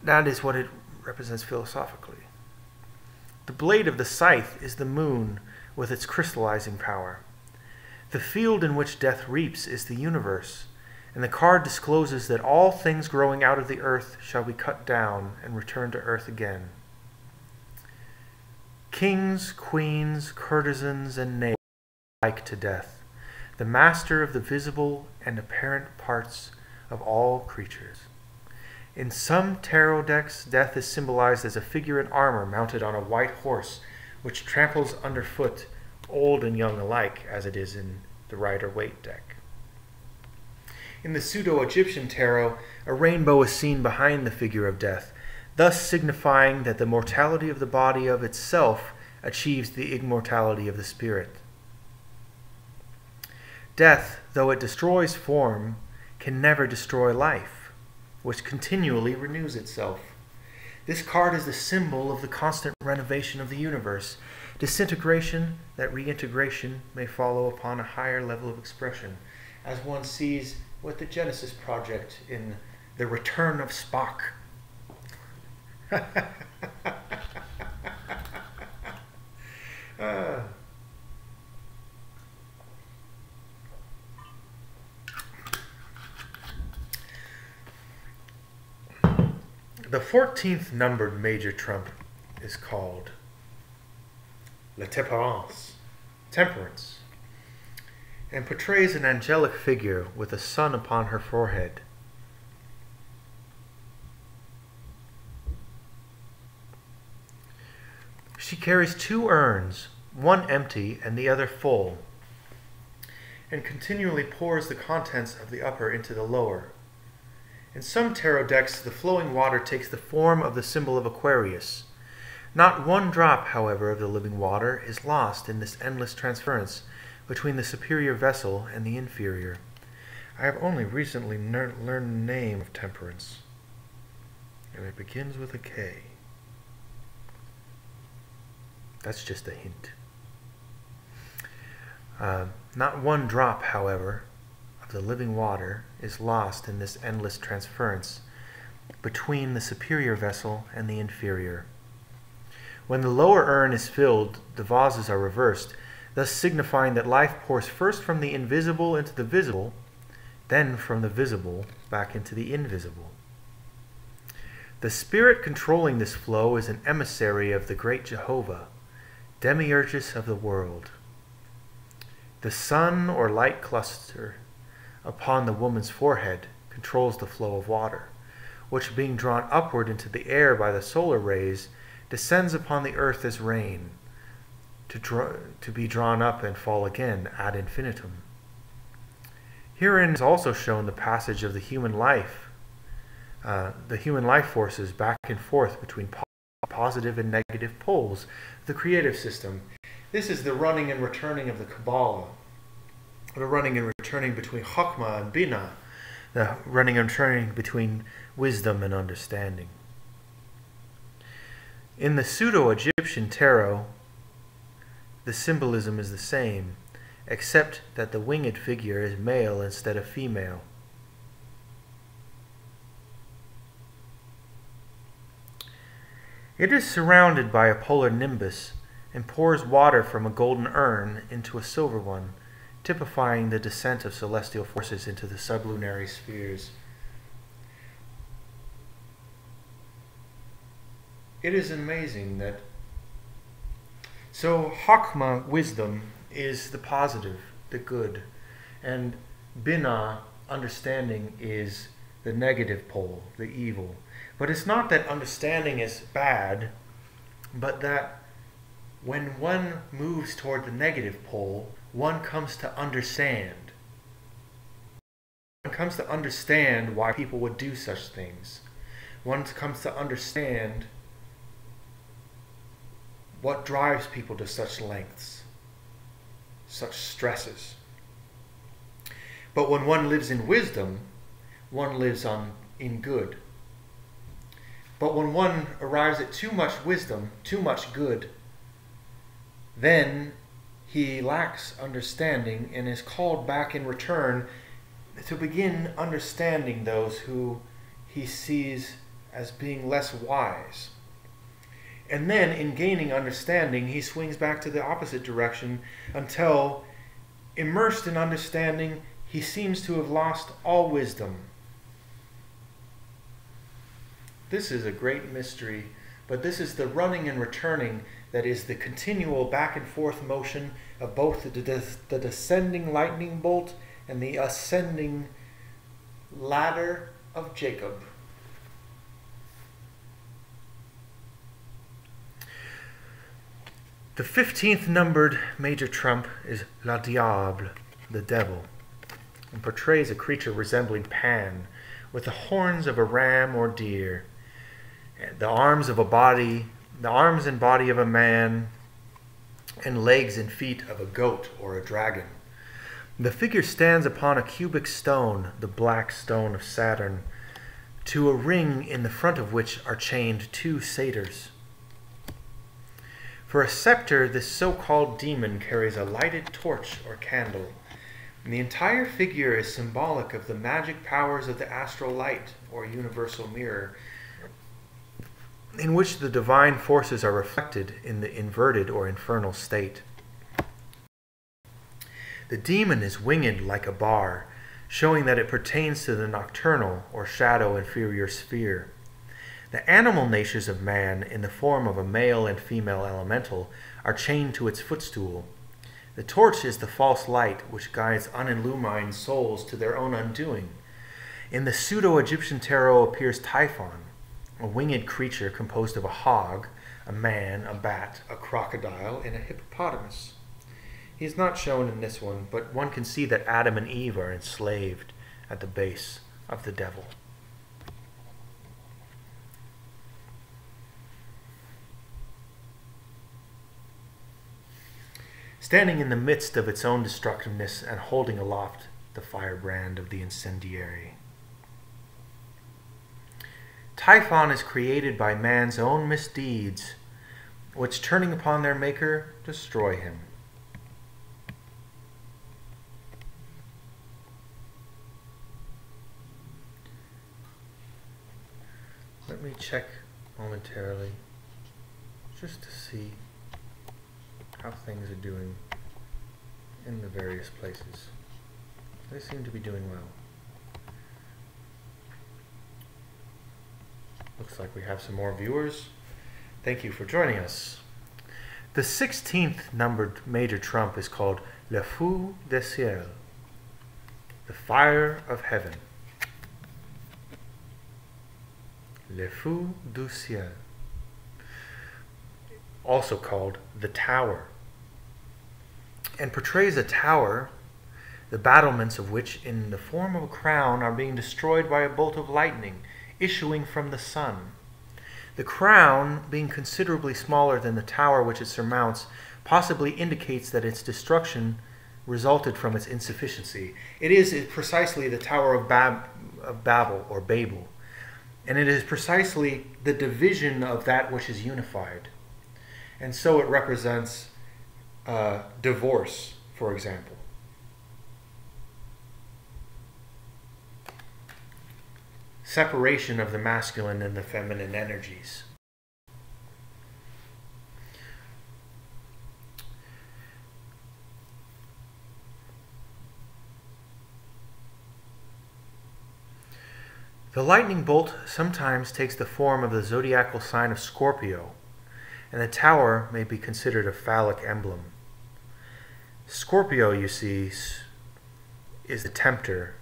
that is what it represents philosophically. The blade of the scythe is the moon with its crystallizing power. The field in which death reaps is the universe, and the card discloses that all things growing out of the earth shall be cut down and return to earth again. Kings, queens, courtesans, and knaves are like to death, the master of the visible and apparent parts of all creatures. In some tarot decks, death is symbolized as a figure in armor mounted on a white horse, which tramples underfoot old and young alike, as it is in the Rider-Waite deck. In the pseudo-Egyptian tarot, a rainbow is seen behind the figure of death, thus signifying that the mortality of the body of itself achieves the immortality of the spirit. Death, though it destroys form, can never destroy life, which continually renews itself. This card is the symbol of the constant renovation of the universe, disintegration that reintegration may follow upon a higher level of expression, as one sees with the Genesis Project in The Return of Spock. The 14th numbered major trump is called La Temperance, temperance, and portrays an angelic figure with a sun upon her forehead. She carries two urns, one empty and the other full, and continually pours the contents of the upper into the lower. In some tarot decks, the flowing water takes the form of the symbol of Aquarius. Not one drop, however, of the living water is lost in this endless transference between the superior vessel and the inferior. I have only recently learned the name of temperance. And it begins with a K. That's just a hint. Not one drop, however, of the living water is lost in this endless transference between the superior vessel and the inferior. When the lower urn is filled, the vases are reversed, thus signifying that life pours first from the invisible into the visible, then from the visible back into the invisible. The spirit controlling this flow is an emissary of the great Jehovah, Demiurgus of the world. The sun or light cluster upon the woman's forehead controls the flow of water, which, being drawn upward into the air by the solar rays, descends upon the earth as rain, to be drawn up and fall again ad infinitum. Herein is also shown the passage of the human life forces back and forth between positive and negative poles of the creative system. This is the running and returning of the Kabbalah, the running and returning between Chokmah and Binah, the running and returning between wisdom and understanding. In the pseudo-Egyptian tarot, the symbolism is the same, except that the winged figure is male instead of female. It is surrounded by a polar nimbus and pours water from a golden urn into a silver one, typifying the descent of celestial forces into the sublunary spheres. It is amazing that... So, Chokmah, wisdom, is the positive, the good, and Binah, understanding, is the negative pole, the evil. But it's not that understanding is bad, but that when one moves toward the negative pole, one comes to understand. One comes to understand why people would do such things. One comes to understand what drives people to such lengths, such stresses. But when one lives in wisdom, one lives in good. But when one arrives at too much wisdom, too much good, then he lacks understanding and is called back in return to begin understanding those who he sees as being less wise. And then, in gaining understanding, he swings back to the opposite direction until, immersed in understanding, he seems to have lost all wisdom. This is a great mystery, but this is the running and returning that is the continual back and forth motion of both the descending lightning bolt and the ascending ladder of Jacob. The 15th numbered major trump is Le Diable, the devil, and portrays a creature resembling Pan, with the horns of a ram or deer, the arms and body of a man, and legs and feet of a goat or a dragon. The figure stands upon a cubic stone, the black stone of Saturn, to a ring in the front of which are chained two satyrs. For a scepter, this so-called demon carries a lighted torch or candle, and the entire figure is symbolic of the magic powers of the astral light or universal mirror, in which the divine forces are reflected in the inverted or infernal state. The demon is winged like a bar, showing that it pertains to the nocturnal or shadow inferior sphere. The animal natures of man, in the form of a male and female elemental, are chained to its footstool. The torch is the false light which guides unillumined souls to their own undoing. In the pseudo-Egyptian tarot appears Typhon, a winged creature composed of a hog, a man, a bat, a crocodile, and a hippopotamus. He is not shown in this one, but one can see that Adam and Eve are enslaved at the base of the devil. Standing in the midst of its own destructiveness and holding aloft the firebrand of the incendiary. Typhon is created by man's own misdeeds, which turning upon their maker, destroy him. Let me check momentarily just to see how things are doing in the various places. They seem to be doing well. Looks like we have some more viewers. Thank you for joining us. The 16th numbered major trump is called Le Feu du Ciel, the fire of heaven. Le Feu du Ciel, also called the tower, and portrays a tower, the battlements of which in the form of a crown are being destroyed by a bolt of lightning issuing from the sun. The crown, being considerably smaller than the tower which it surmounts, possibly indicates that its destruction resulted from its insufficiency. It is precisely the Tower of Babel, or Babel, and it is precisely the division of that which is unified. And so it represents divorce, for example. Separation of the masculine and the feminine energies. The lightning bolt sometimes takes the form of the zodiacal sign of Scorpio, and the tower may be considered a phallic emblem. Scorpio, you see, is the tempter,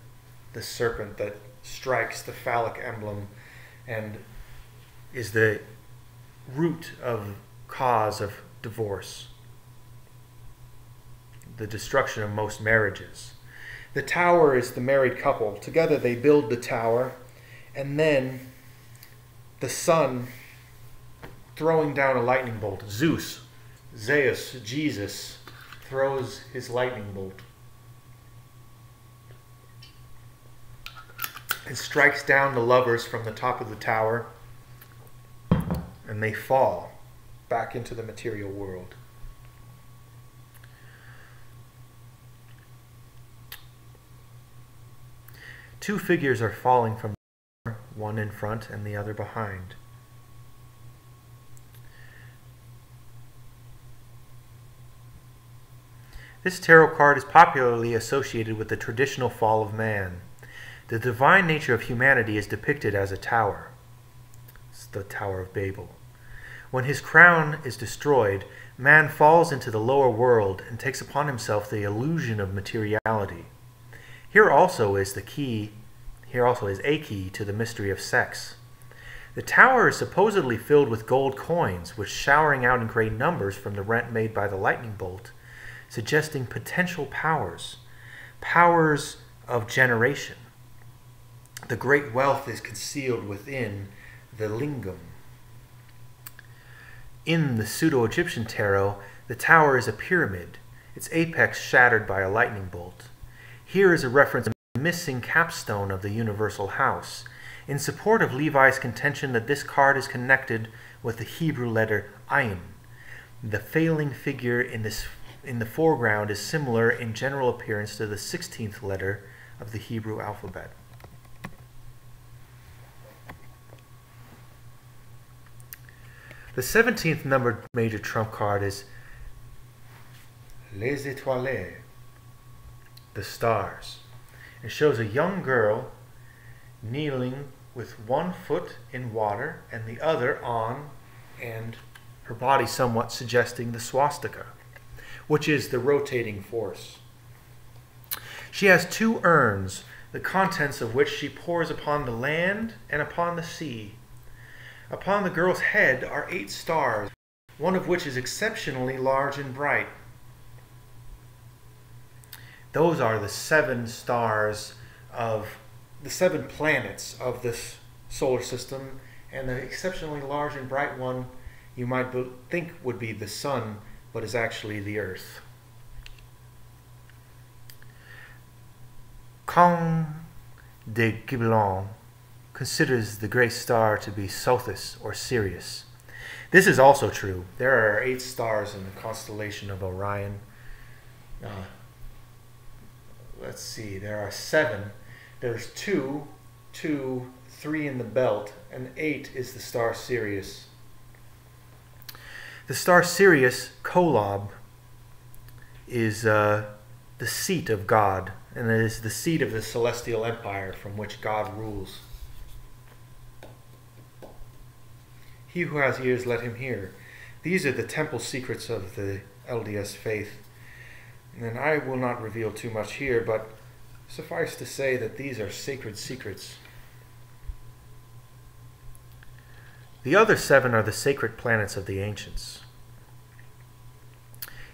the serpent that strikes the phallic emblem and is the root of cause of divorce, the destruction of most marriages. The tower is the married couple. Together they build the tower, and then the sun throwing down a lightning bolt. Zeus, Jesus throws his lightning bolt and strikes down the lovers from the top of the tower, and they fall back into the material world. Two figures are falling from the tower, one in front and the other behind. This tarot card is popularly associated with the traditional fall of man. The divine nature of humanity is depicted as a tower. It's the Tower of Babel. When his crown is destroyed, man falls into the lower world and takes upon himself the illusion of materiality. Here also is a key to the mystery of sex. The tower is supposedly filled with gold coins, which showering out in great numbers from the rent made by the lightning bolt, suggesting potential powers of generation. The great wealth is concealed within the lingam. In the Pseudo-Egyptian tarot, the tower is a pyramid, its apex shattered by a lightning bolt. Here is a reference to the missing capstone of the universal house, in support of Levi's contention that this card is connected with the Hebrew letter Ayin. The failing figure in the foreground is similar in general appearance to the 16th letter of the Hebrew alphabet. The 17th numbered major trump card is Les Étoiles, the stars. It shows a young girl kneeling with one foot in water and the other on, and her body somewhat suggesting the swastika, which is the rotating force. She has two urns, the contents of which she pours upon the land and upon the sea. Upon the girl's head are 8 stars, one of which is exceptionally large and bright. Those are the 7 stars of the 7 planets of this solar system, and the exceptionally large and bright one you might think would be the sun, but is actually the earth. Comte de Gibelin considers the great star to be Sothis or Sirius. This is also true. There are 8 stars in the constellation of Orion. Let's see, there are 7. There's 2, 3 in the belt, and 8 is the star Sirius. The star Sirius, Kolob, is the seat of God, and it is the seat of the celestial empire from which God rules. He who has ears, let him hear. These are the temple secrets of the LDS faith. And I will not reveal too much here, but suffice to say that these are sacred secrets. The other 7 are the sacred planets of the ancients.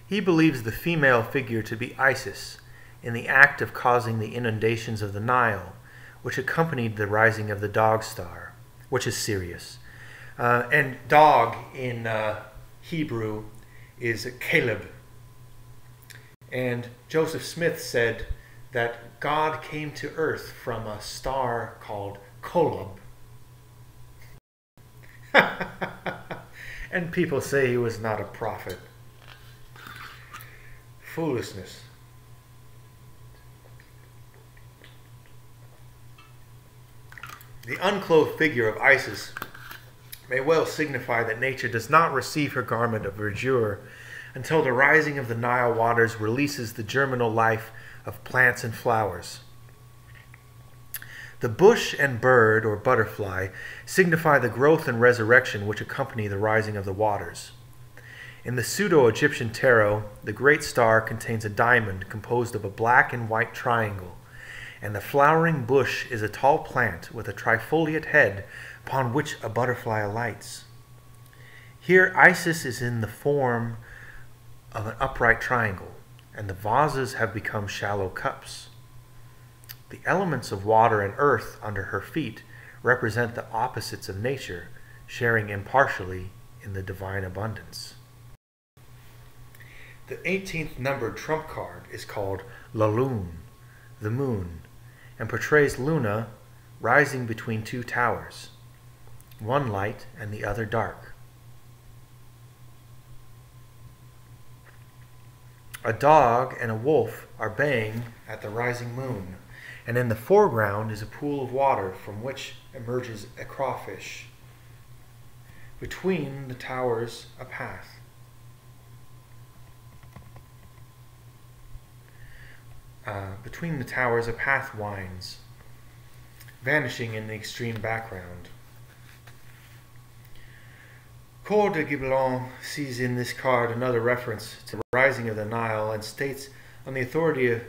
He believes the female figure to be Isis, in the act of causing the inundations of the Nile, which accompanied the rising of the dog star, which is Sirius. And dog in Hebrew is Caleb. And Joseph Smith said that God came to earth from a star called Kolob. And people say he was not a prophet. Foolishness. The unclothed figure of Isis may well signify that nature does not receive her garment of verdure until the rising of the Nile waters releases the germinal life of plants and flowers. The bush and bird, or butterfly, signify the growth and resurrection which accompany the rising of the waters. In the pseudo-Egyptian tarot, the great star contains a diamond composed of a black and white triangle, and the flowering bush is a tall plant with a trifoliate head upon which a butterfly alights. Here Isis is in the form of an upright triangle, and the vases have become shallow cups. The elements of water and earth under her feet represent the opposites of nature, sharing impartially in the divine abundance. The 18th numbered trump card is called La Lune, the moon, and portrays Luna rising between 2 towers, one light and the other dark. A dog and a wolf are baying at the rising moon, and in the foreground is a pool of water from which emerges a crawfish. Between the towers, a path. Between the towers, a path winds, vanishing in the extreme background. Coeur de Gibelin sees in this card another reference to the rising of the Nile and states on the authority of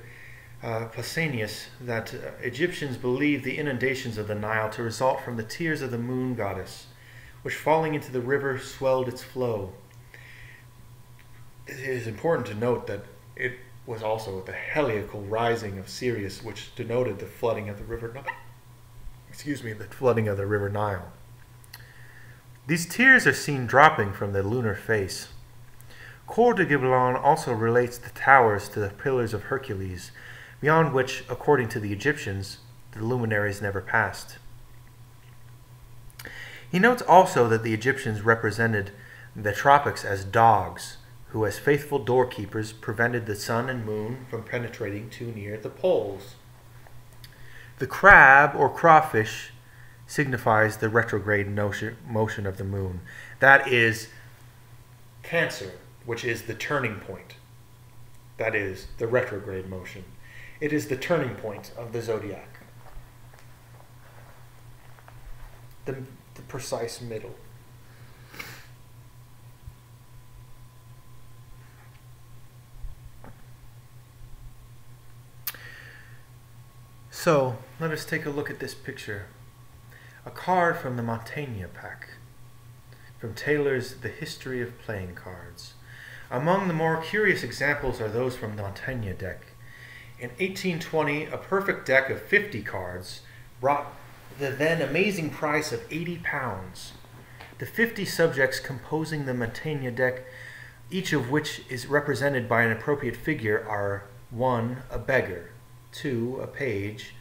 Pausanias that Egyptians believed the inundations of the Nile to result from the tears of the moon goddess, which falling into the river swelled its flow. It is important to note that it was also the heliacal rising of Sirius, which denoted the flooding of the river Nile. The flooding of the river Nile. These tears are seen dropping from the lunar face. Coeur de Gibelin also relates the towers to the pillars of Hercules, beyond which, according to the Egyptians, the luminaries never passed. He notes also that the Egyptians represented the tropics as dogs, who as faithful doorkeepers prevented the sun and moon from penetrating too near the poles. The crab or crawfish signifies the retrograde motion of the moon. That is Cancer, which is the turning point. That is the retrograde motion. It is the turning point of the zodiac. The precise middle. So, let us take a look at this picture. A card from the Montaigne pack, from Taylor's The History of Playing Cards. Among the more curious examples are those from the Montaigne deck. In 1820, a perfect deck of 50 cards brought the then amazing price of £80. The 50 subjects composing the Montaigne deck, each of which is represented by an appropriate figure, are 1. A beggar, 2. A page,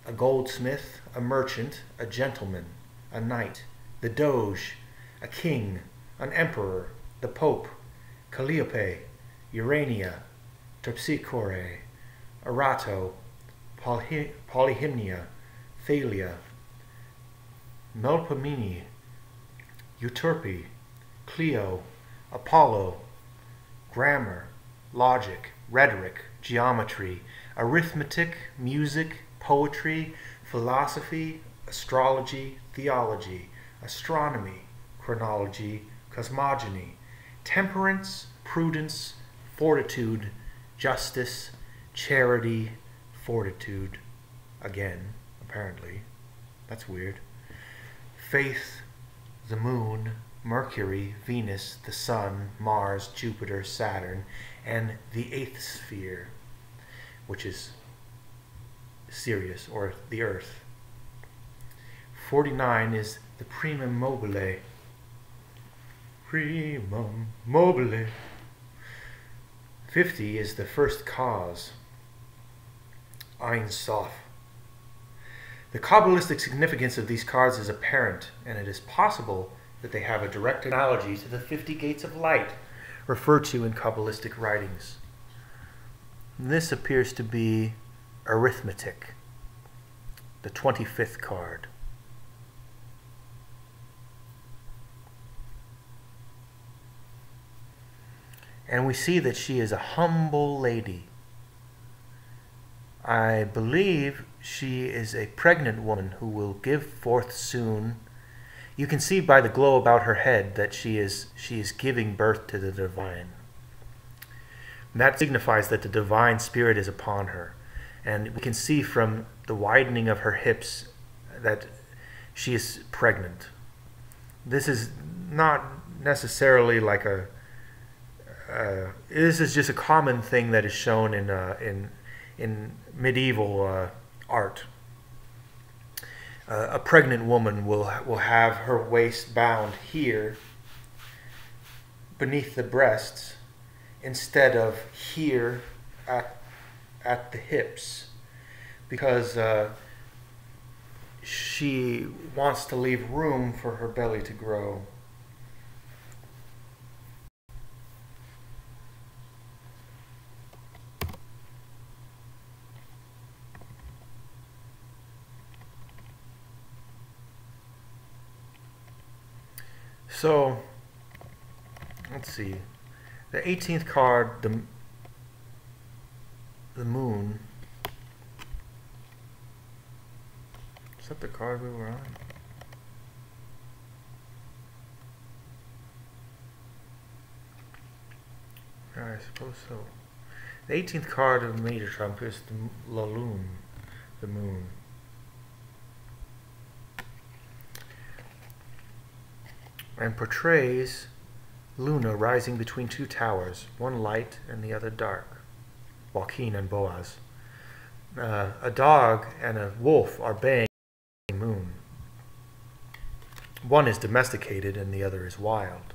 a goldsmith, a merchant, a gentleman, a knight, the doge, a king, an emperor, the pope, Calliope, Urania, Terpsichore, Erato, Polyhymnia, Thalia, Melpomene, Euterpe, Clio, Apollo, grammar, logic, rhetoric, geometry, arithmetic, music, poetry, philosophy, astrology, theology, astronomy, chronology, cosmogony, temperance, prudence, fortitude, justice, charity, fortitude, again, apparently. That's weird. Faith, the moon, Mercury, Venus, the Sun, Mars, Jupiter, Saturn, and the eighth sphere, which is Sirius, or the Earth. 49 is the primum mobile. Primum mobile. 50 is the first cause. Ein Sof. The Kabbalistic significance of these cards is apparent, and it is possible that they have a direct analogy to the 50 gates of light referred to in Kabbalistic writings. This appears to be arithmetic, the 25th card. And we see that she is a humble lady. I believe she is a pregnant woman who will give forth soon. You can see by the glow about her head that she is giving birth to the divine. And that signifies that the divine spirit is upon her. And we can see from the widening of her hips that she is pregnant. This is not necessarily like a... this is just a common thing that is shown in medieval art. A pregnant woman will have her waist bound here beneath the breasts instead of here at the hips, because she wants to leave room for her belly to grow. So, let's see. The 18th card, the moon. Is that the card we were on? I suppose so. The 18th card of Major Trump is the Lune, the moon. And portrays Luna rising between two towers, one light and the other dark. Joaquin and Boaz. A dog and a wolf are baying the moon. One is domesticated and the other is wild.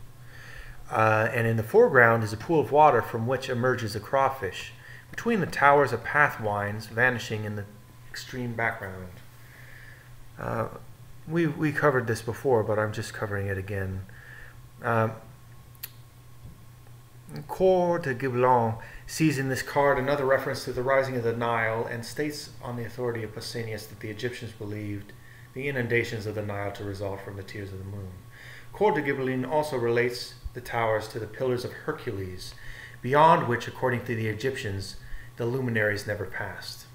And in the foreground is a pool of water from which emerges a crawfish. Between the towers a path winds, vanishing in the extreme background. We covered this before, but I'm just covering it again. Coeur de Gibelin sees in this card another reference to the rising of the Nile and states on the authority of Pausanias that the Egyptians believed the inundations of the Nile to result from the tears of the moon. Coeur de Gibelin also relates the towers to the pillars of Hercules, beyond which, according to the Egyptians, the luminaries never passed,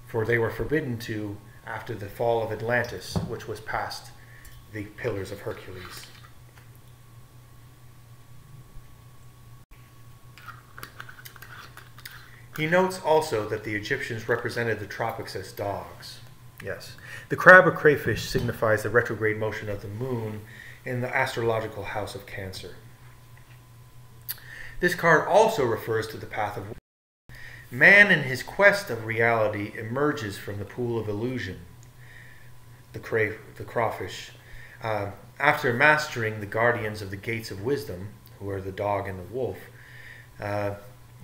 for they were forbidden to after the fall of Atlantis, which was past the pillars of Hercules. He notes also that the Egyptians represented the tropics as dogs. Yes. The crab or crayfish signifies the retrograde motion of the moon in the astrological house of Cancer. This card also refers to the path of man in his quest of reality emerges from the pool of illusion, the crawfish. After mastering the guardians of the gates of wisdom, who are the dog and the wolf,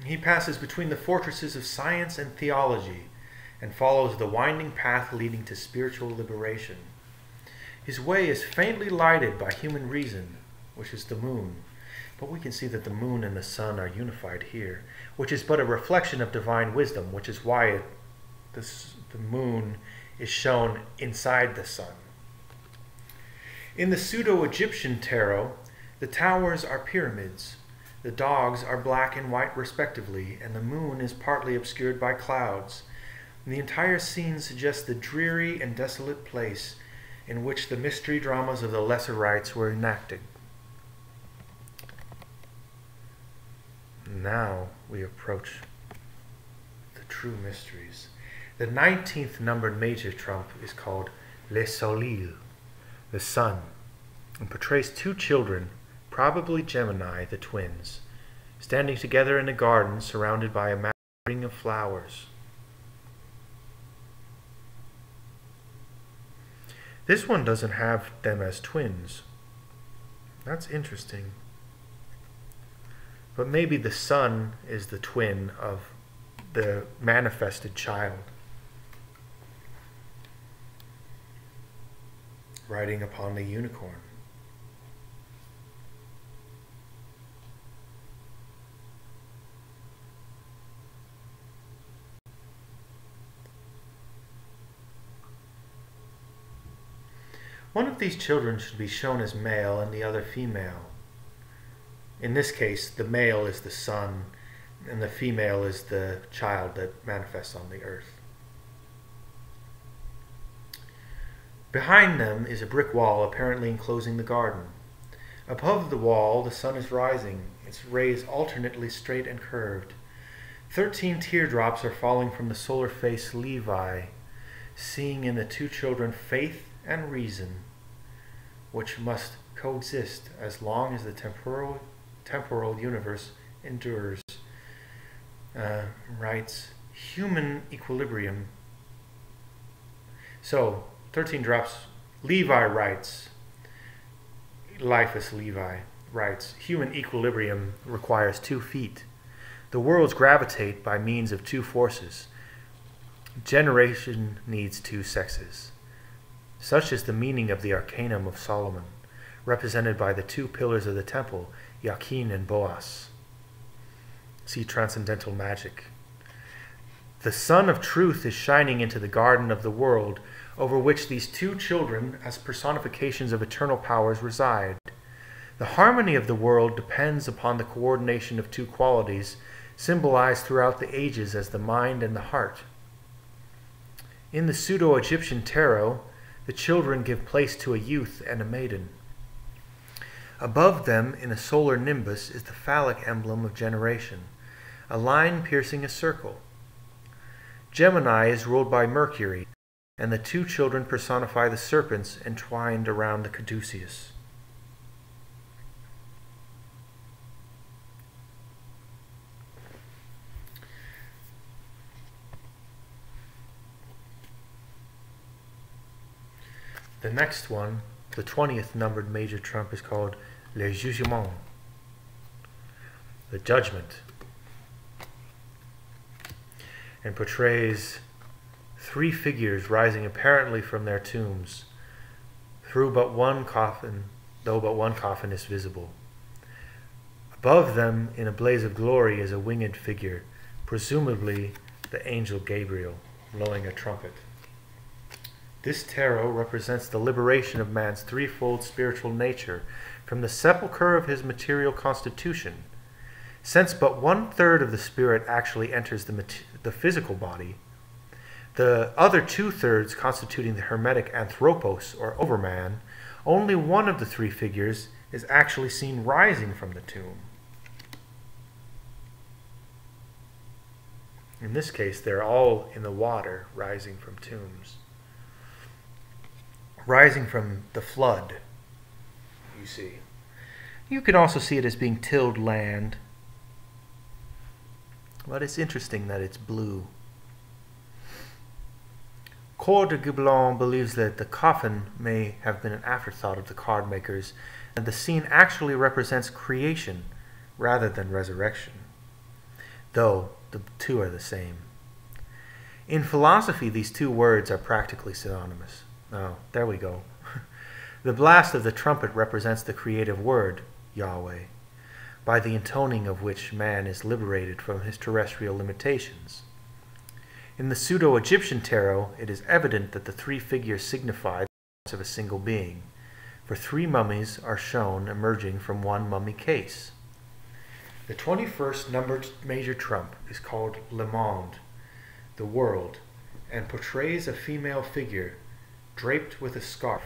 he passes between the fortresses of science and theology and follows the winding path leading to spiritual liberation. His way is faintly lighted by human reason, which is the moon, but we can see that the moon and the sun are unified here, which is but a reflection of divine wisdom, which is why the moon is shown inside the sun. In the pseudo-Egyptian tarot, the towers are pyramids, the dogs are black and white respectively, and the moon is partly obscured by clouds. And the entire scene suggests the dreary and desolate place in which the mystery dramas of the lesser rites were enacted. Now we approach the true mysteries. The 19th numbered major trump is called Le Soleil, the sun, and portrays two children, probably Gemini, the twins, standing together in a garden surrounded by a magic ring of flowers. This one doesn't have them as twins. That's interesting. But maybe the sun is the twin of the manifested child, riding upon the unicorn. One of these children should be shown as male and the other female. In this case, the male is the sun and the female is the child that manifests on the earth. Behind them is a brick wall apparently enclosing the garden. Above the wall, the sun is rising, its rays alternately straight and curved. 13 teardrops are falling from the solar face Levi, seeing in the two children faith and reason, which must coexist as long as the temporal universe endures. Writes, human equilibrium. So, 13 drops, Levi writes, Eliphas Levi writes, human equilibrium requires 2 feet. The worlds gravitate by means of 2 forces. Generation needs 2 sexes. Such is the meaning of the Arcanum of Solomon, represented by the 2 pillars of the temple, Yakin and Boaz. See Transcendental Magic. The sun of truth is shining into the garden of the world, over which these 2 children, as personifications of eternal powers, reside. The harmony of the world depends upon the coordination of 2 qualities, symbolized throughout the ages as the mind and the heart. In the pseudo-Egyptian tarot, the children give place to a youth and a maiden. Above them, in a solar nimbus, is the phallic emblem of generation, a line piercing a circle. Gemini is ruled by Mercury, and the 2 children personify the serpents entwined around the caduceus. The next one, the 20th numbered major trump, is called Le Jugement, the judgment, and portrays 3 figures rising apparently from their tombs, though but one coffin is visible. Above them, in a blaze of glory, is a winged figure, presumably the angel Gabriel, blowing a trumpet. This tarot represents the liberation of man's threefold spiritual nature from the sepulchre of his material constitution. Since but 1/3 of the spirit actually enters the physical body, the other 2/3 constituting the hermetic anthropos, or overman, only one of the 3 figures is actually seen rising from the tomb. In this case, they're all in the water, rising from tombs. Rising from the flood, you see. You can also see it as being tilled land, but it's interesting that it's blue. Coeur de Gibelin believes that the coffin may have been an afterthought of the card makers, and the scene actually represents creation rather than resurrection, though the 2 are the same. In philosophy, these two words are practically synonymous. Oh, there we go. The blast of the trumpet represents the creative word, Yahweh, by the intoning of which man is liberated from his terrestrial limitations. In the Pseudo-Egyptian tarot, it is evident that the three figures signify the parts of a single being, for three mummies are shown emerging from one mummy case. The 21st numbered major trump is called Le Monde, the world, and portrays a female figure draped with a scarf,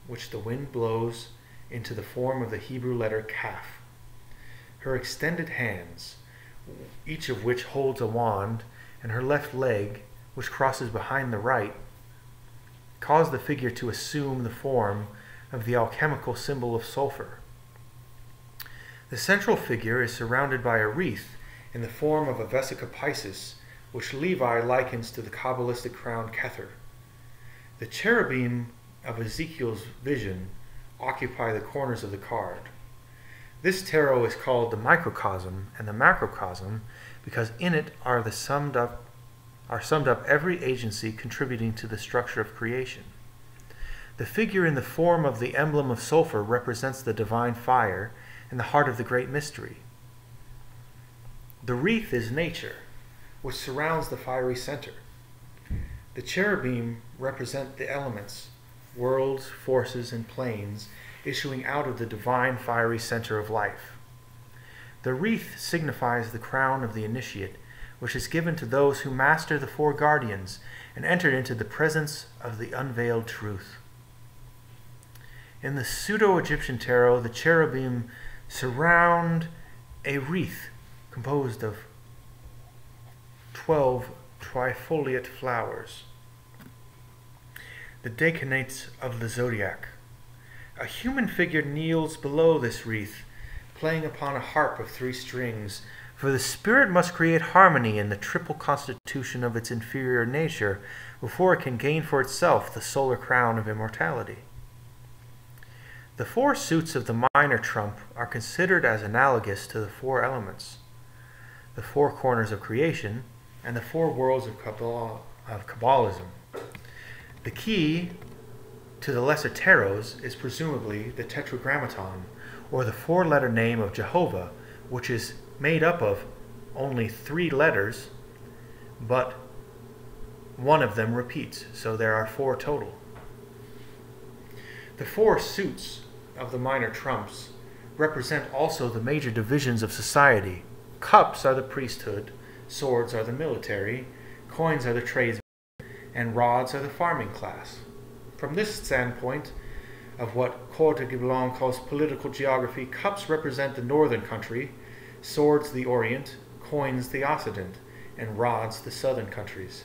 which the wind blows into the form of the Hebrew letter Kaf. Her extended hands, each of which holds a wand, and her left leg, which crosses behind the right, cause the figure to assume the form of the alchemical symbol of sulfur. The central figure is surrounded by a wreath in the form of a Vesica Piscis, which Levi likens to the Kabbalistic crown Kether. The cherubim of Ezekiel's vision occupy the corners of the card. This tarot is called the microcosm and the macrocosm because in it are summed up every agency contributing to the structure of creation. The figure in the form of the emblem of sulfur represents the divine fire in the heart of the great mystery. The wreath is nature, which surrounds the fiery center. The cherubim represent the elements, worlds, forces, and planes issuing out of the divine fiery center of life. The wreath signifies the crown of the initiate, which is given to those who master the four guardians and enter into the presence of the unveiled truth. In the Pseudo-Egyptian tarot, the cherubim surround a wreath composed of 12 trifoliate flowers, the decanates of the zodiac. A human figure kneels below this wreath, playing upon a harp of 3 strings, for the spirit must create harmony in the triple constitution of its inferior nature before it can gain for itself the solar crown of immortality. The 4 suits of the minor trump are considered as analogous to the 4 elements, the 4 corners of creation, and the 4 worlds of Kabbalism. The key to the lesser tarots is presumably the Tetragrammaton, or the 4-letter name of Jehovah, which is made up of only 3 letters, but one of them repeats, so there are 4 total. The 4 suits of the minor trumps represent also the major divisions of society. Cups are the priesthood, swords are the military, coins are the tradesmen, and rods are the farming class. From this standpoint of what Coeur de Gibelin calls political geography, cups represent the northern country, swords the Orient, coins the Occident, and rods the southern countries.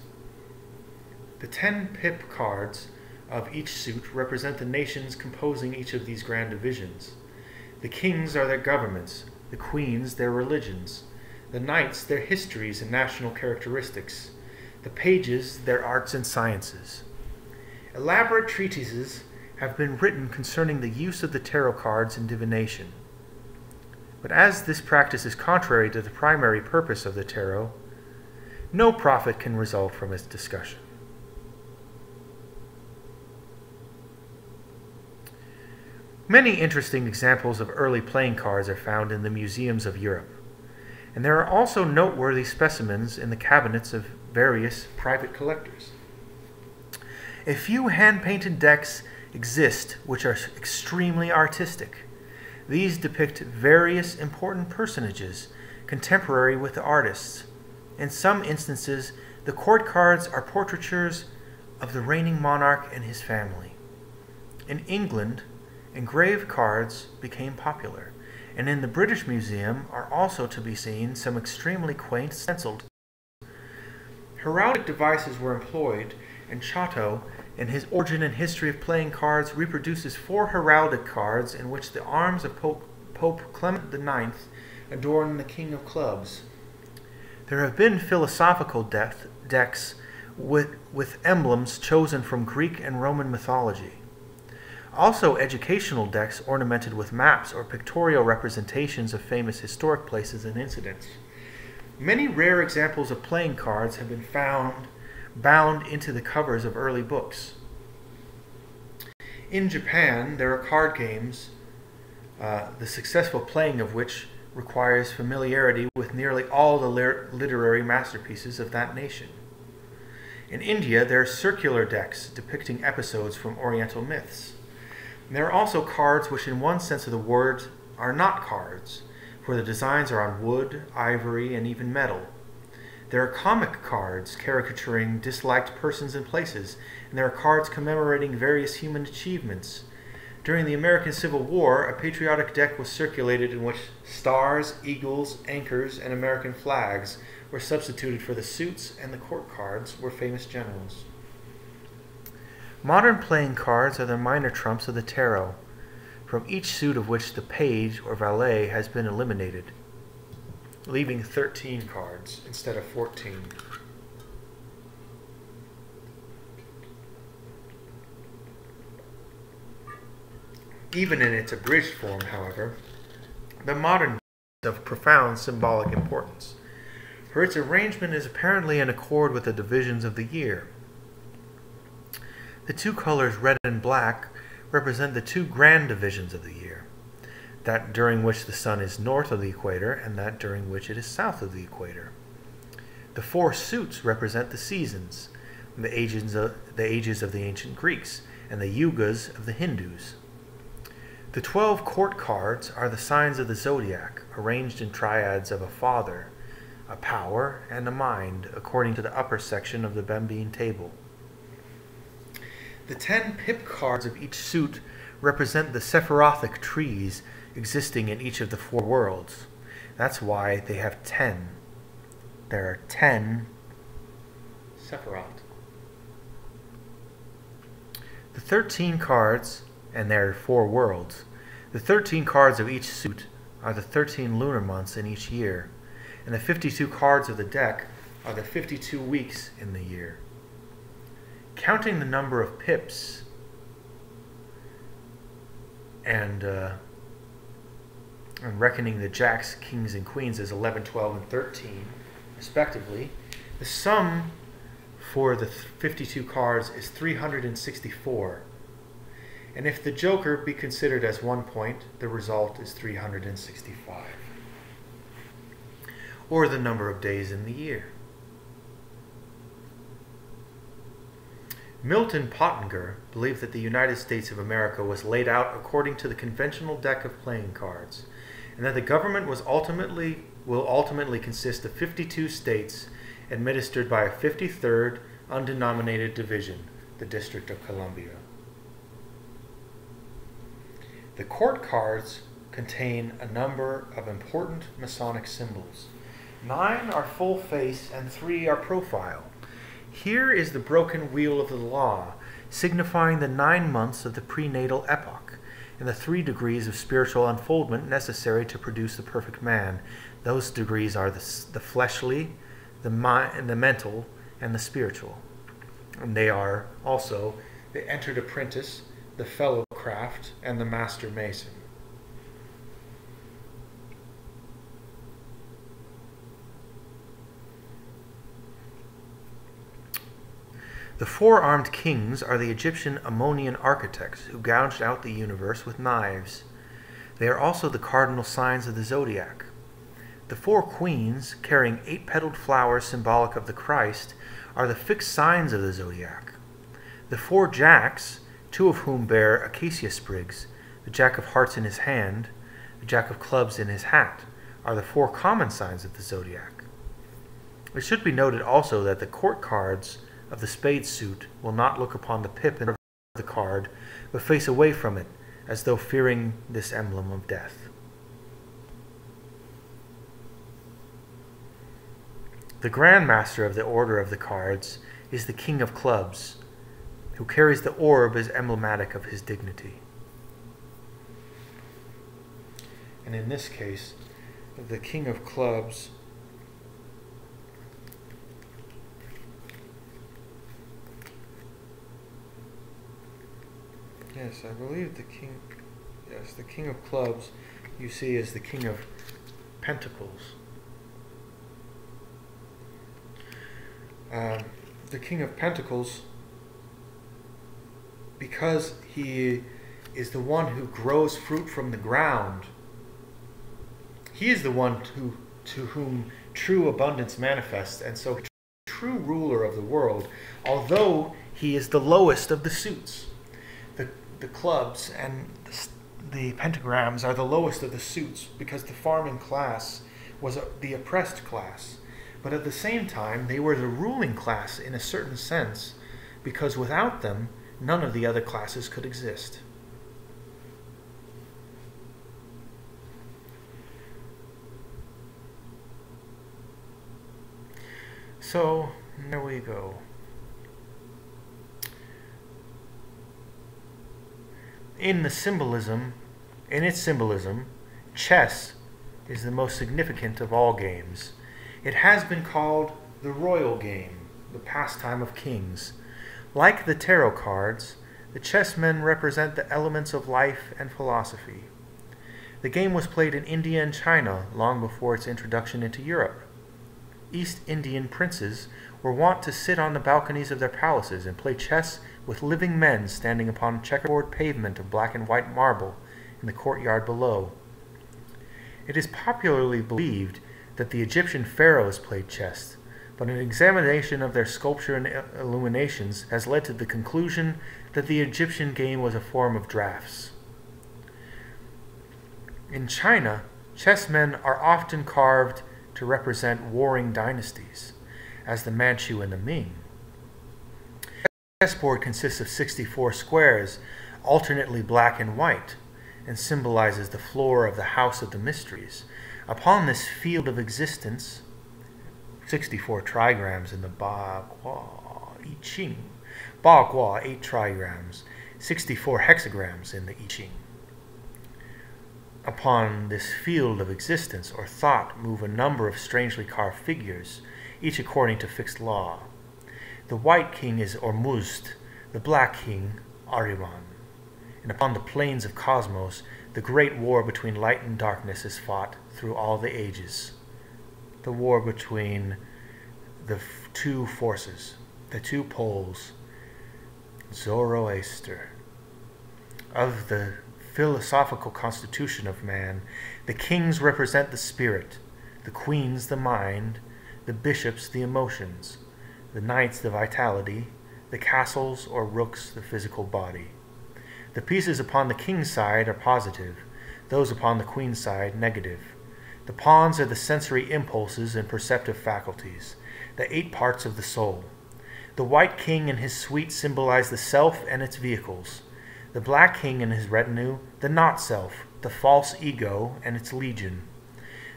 The 10 pip cards of each suit represent the nations composing each of these grand divisions. The kings are their governments, the queens their religions, the knights their histories and national characteristics, the pages their arts and sciences. Elaborate treatises have been written concerning the use of the tarot cards in divination. But as this practice is contrary to the primary purpose of the tarot, no profit can result from its discussion. Many interesting examples of early playing cards are found in the museums of Europe, and there are also noteworthy specimens in the cabinets of various private collectors. A few hand-painted decks exist which are extremely artistic. These depict various important personages contemporary with the artists. In some instances, the court cards are portraitures of the reigning monarch and his family. In England, engraved cards became popular, and in the British Museum are also to be seen some extremely quaint stenciled. Heraldic devices were employed, and Chatto, in his Origin and History of Playing Cards, reproduces 4 heraldic cards in which the arms of Pope Clement IX adorn the King of Clubs. There have been philosophical decks with emblems chosen from Greek and Roman mythology. Also educational decks ornamented with maps or pictorial representations of famous historic places and incidents. Many rare examples of playing cards have been found bound into the covers of early books. In Japan, there are card games, the successful playing of which requires familiarity with nearly all the literary masterpieces of that nation. In India, there are circular decks depicting episodes from Oriental myths. And there are also cards which, in one sense of the word, are not cards, for the designs are on wood, ivory, and even metal. There are comic cards caricaturing disliked persons and places, and there are cards commemorating various human achievements. During the American Civil War, a patriotic deck was circulated in which stars, eagles, anchors, and American flags were substituted for the suits, and the court cards were famous generals. Modern playing cards are the minor trumps of the tarot, from each suit of which the page or valet has been eliminated, leaving 13 cards instead of 14. Even in its abridged form, however, the modern is of profound symbolic importance, for its arrangement is apparently in accord with the divisions of the year. The two colors red and black represent the two grand divisions of the year, that during which the sun is north of the equator and that during which it is south of the equator. The four suits represent the seasons, the ages of the ancient Greeks, and the yugas of the Hindus. The 12 court cards are the signs of the zodiac, arranged in triads of a father, a power, and a mind, according to the upper section of the Bembine table. The 10 pip cards of each suit represent the sephirothic trees existing in each of the four worlds. That's why they have 10. There are 10 Sephiroth. The 13 cards, and there are four worlds. The 13 cards of each suit are the 13 lunar months in each year, and the 52 cards of the deck are the 52 weeks in the year. Counting the number of pips and reckoning the jacks, kings, and queens as 11, 12, and 13, respectively, the sum for the 52 cards is 364. And if the joker be considered as 1 point, the result is 365, or the number of days in the year. Milton Pottinger believed that the United States of America was laid out according to the conventional deck of playing cards, and that the government will ultimately consist of 52 states administered by a 53rd undenominated division, the District of Columbia. The court cards contain a number of important Masonic symbols. 9 are full face and 3 are profile. Here is the broken wheel of the law, signifying the 9 months of the prenatal epoch, and the 3 degrees of spiritual unfoldment necessary to produce the perfect man. Those degrees are the fleshly, the mental, and the spiritual. And they are also the entered apprentice, the fellow craft, and the master mason. The 4 armed kings are the Egyptian Ammonian architects who gouged out the universe with knives. They are also the cardinal signs of the zodiac. The 4 queens, carrying 8-petaled flowers symbolic of the Christ, are the fixed signs of the zodiac. The 4 jacks, 2 of whom bear acacia sprigs, the jack of hearts in his hand, the jack of clubs in his hat, are the 4 common signs of the zodiac. It should be noted also that the court cards of the spade suit will not look upon the pip in the card, but face away from it, as though fearing this emblem of death. The Grand Master of the Order of the Cards is the King of Clubs, who carries the orb as emblematic of his dignity. And in this case, the King of Clubs yes, I believe the King of Clubs you see is the King of Pentacles. the King of Pentacles, because he is the one who grows fruit from the ground, he is the one to whom true abundance manifests, and so true ruler of the world, although he is the lowest of the suits. The clubs and the pentagrams are the lowest of the suits because the farming class was the oppressed class. But at the same time, they were the ruling class in a certain sense, because without them, none of the other classes could exist. So, there we go. In its symbolism, chess is the most significant of all games. It has been called the royal game, the pastime of kings. Like the tarot cards, the chessmen represent the elements of life and philosophy. The game was played in India and China long before its introduction into Europe. East Indian princes were wont to sit on the balconies of their palaces and play chess with living men standing upon a checkerboard pavement of black and white marble in the courtyard below. It is popularly believed that the Egyptian pharaohs played chess, but an examination of their sculpture and illuminations has led to the conclusion that the Egyptian game was a form of draughts. In China, chessmen are often carved to represent warring dynasties, as the Manchu and the Ming. The chessboard consists of 64 squares, alternately black and white, and symbolizes the floor of the House of the Mysteries. Upon this field of existence, 64 trigrams in the Ba Gua I Ching. Ba Gua, 8 trigrams, 64 hexagrams in the I Ching. Upon this field of existence or thought move a number of strangely carved figures, each according to fixed law. The white king is Ormuzd, the black king Ahriman. And upon the plains of Cosmos, the great war between light and darkness is fought through all the ages. The war between the two forces, the two poles, Zoroaster. Of the philosophical constitution of man, the kings represent the spirit, the queens the mind, the bishops the emotions, the knights the vitality, the castles or rooks the physical body. The pieces upon the king's side are positive, those upon the queen's side negative. The pawns are the sensory impulses and perceptive faculties, the 8 parts of the soul. The white king and his suite symbolize the self and its vehicles. The black king and his retinue, the not-self, the false ego and its legion.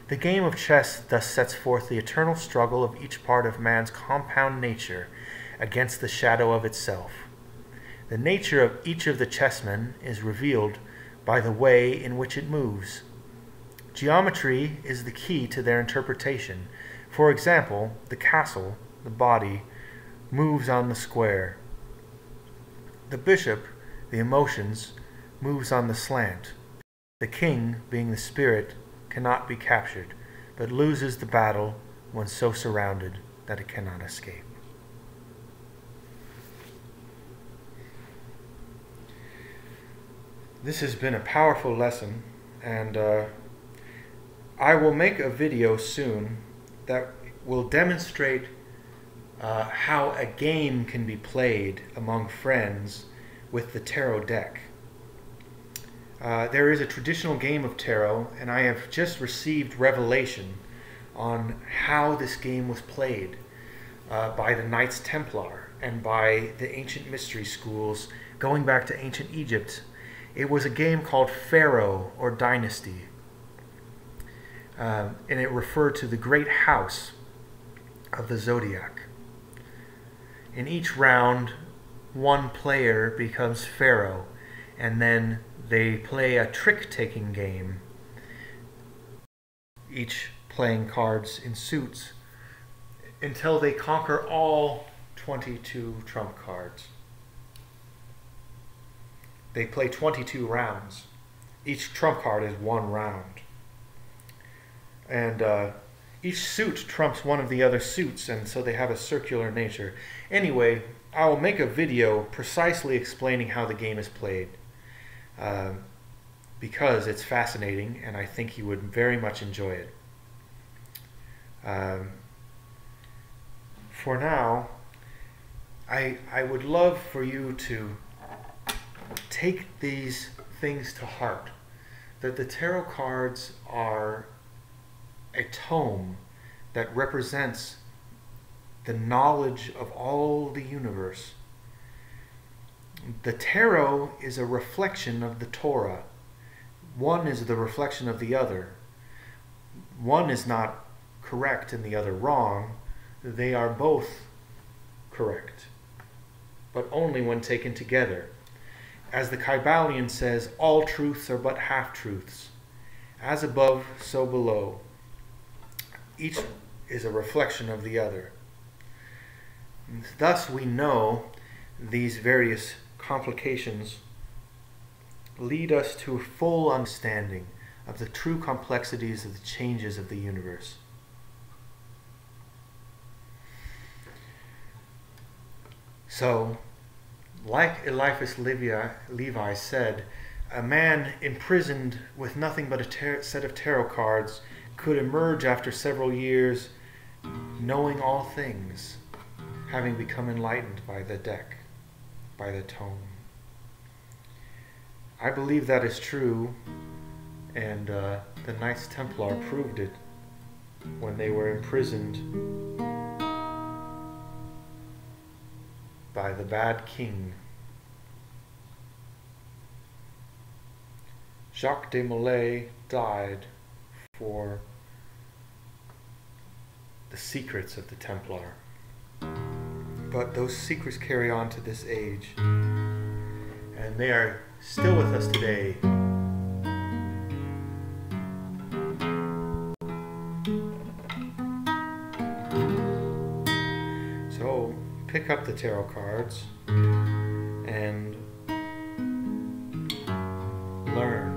The game of chess thus sets forth the eternal struggle of each part of man's compound nature against the shadow of itself. The nature of each of the chessmen is revealed by the way in which it moves. Geometry is the key to their interpretation. For example, the castle, the body, moves on the square. The bishop, the emotions, moves on the slant. The king, being the spirit, cannot be captured, but loses the battle when so surrounded that it cannot escape. This has been a powerful lesson, and I will make a video soon that will demonstrate how a game can be played among friends with the tarot deck. There is a traditional game of tarot, and I have just received revelation on how this game was played by the Knights Templar and by the ancient mystery schools going back to ancient Egypt. It was a game called Pharaoh or Dynasty, and it referred to the great house of the zodiac. In each round, one player becomes Pharaoh, and then they play a trick-taking game, each playing cards in suits, until they conquer all 22 trump cards. They play 22 rounds. Each trump card is 1 round. And each suit trumps one of the other suits, and so they have a circular nature. Anyway, I will make a video precisely explaining how the game is played, because it's fascinating, and I think you would very much enjoy it. For now, I would love for you to take these things to heart, that the tarot cards are a tome that represents the knowledge of all the universe. The tarot is a reflection of the Torah. One is the reflection of the other. One is not correct and the other wrong. They are both correct, but only when taken together. As the Kybalion says, all truths are but half-truths. As above, so below. Each is a reflection of the other. Thus we know these various complications lead us to a full understanding of the true complexities of the changes of the universe. So, like Eliphas Levi said, a man imprisoned with nothing but a set of tarot cards could emerge after several years knowing all things, having become enlightened by the deck, by the tome. I believe that is true, and the Knights Templar proved it when they were imprisoned by the bad king. Jacques de Molay died for the secrets of the Templar. But those secrets carry on to this age, and they are still with us today. So pick up the tarot cards and learn.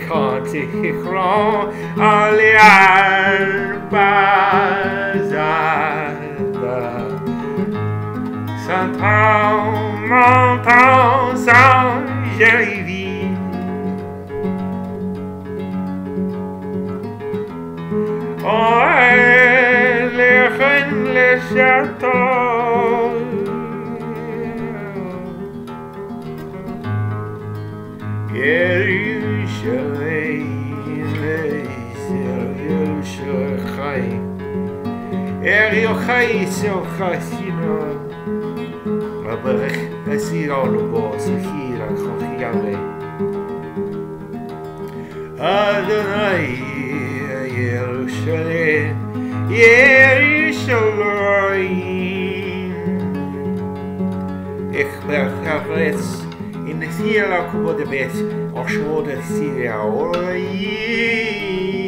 Quand il grand à l'herbazade Saint-Anne, montant sans Jérévie Oh, les reines, les châteaux Yochai Selchasino Abarech Asirolobo Sahira Chochiale Adonai Yerushalayim Yerushalayim Ich berchavetz in Sira Kubodebet Oshmod Syria Olayim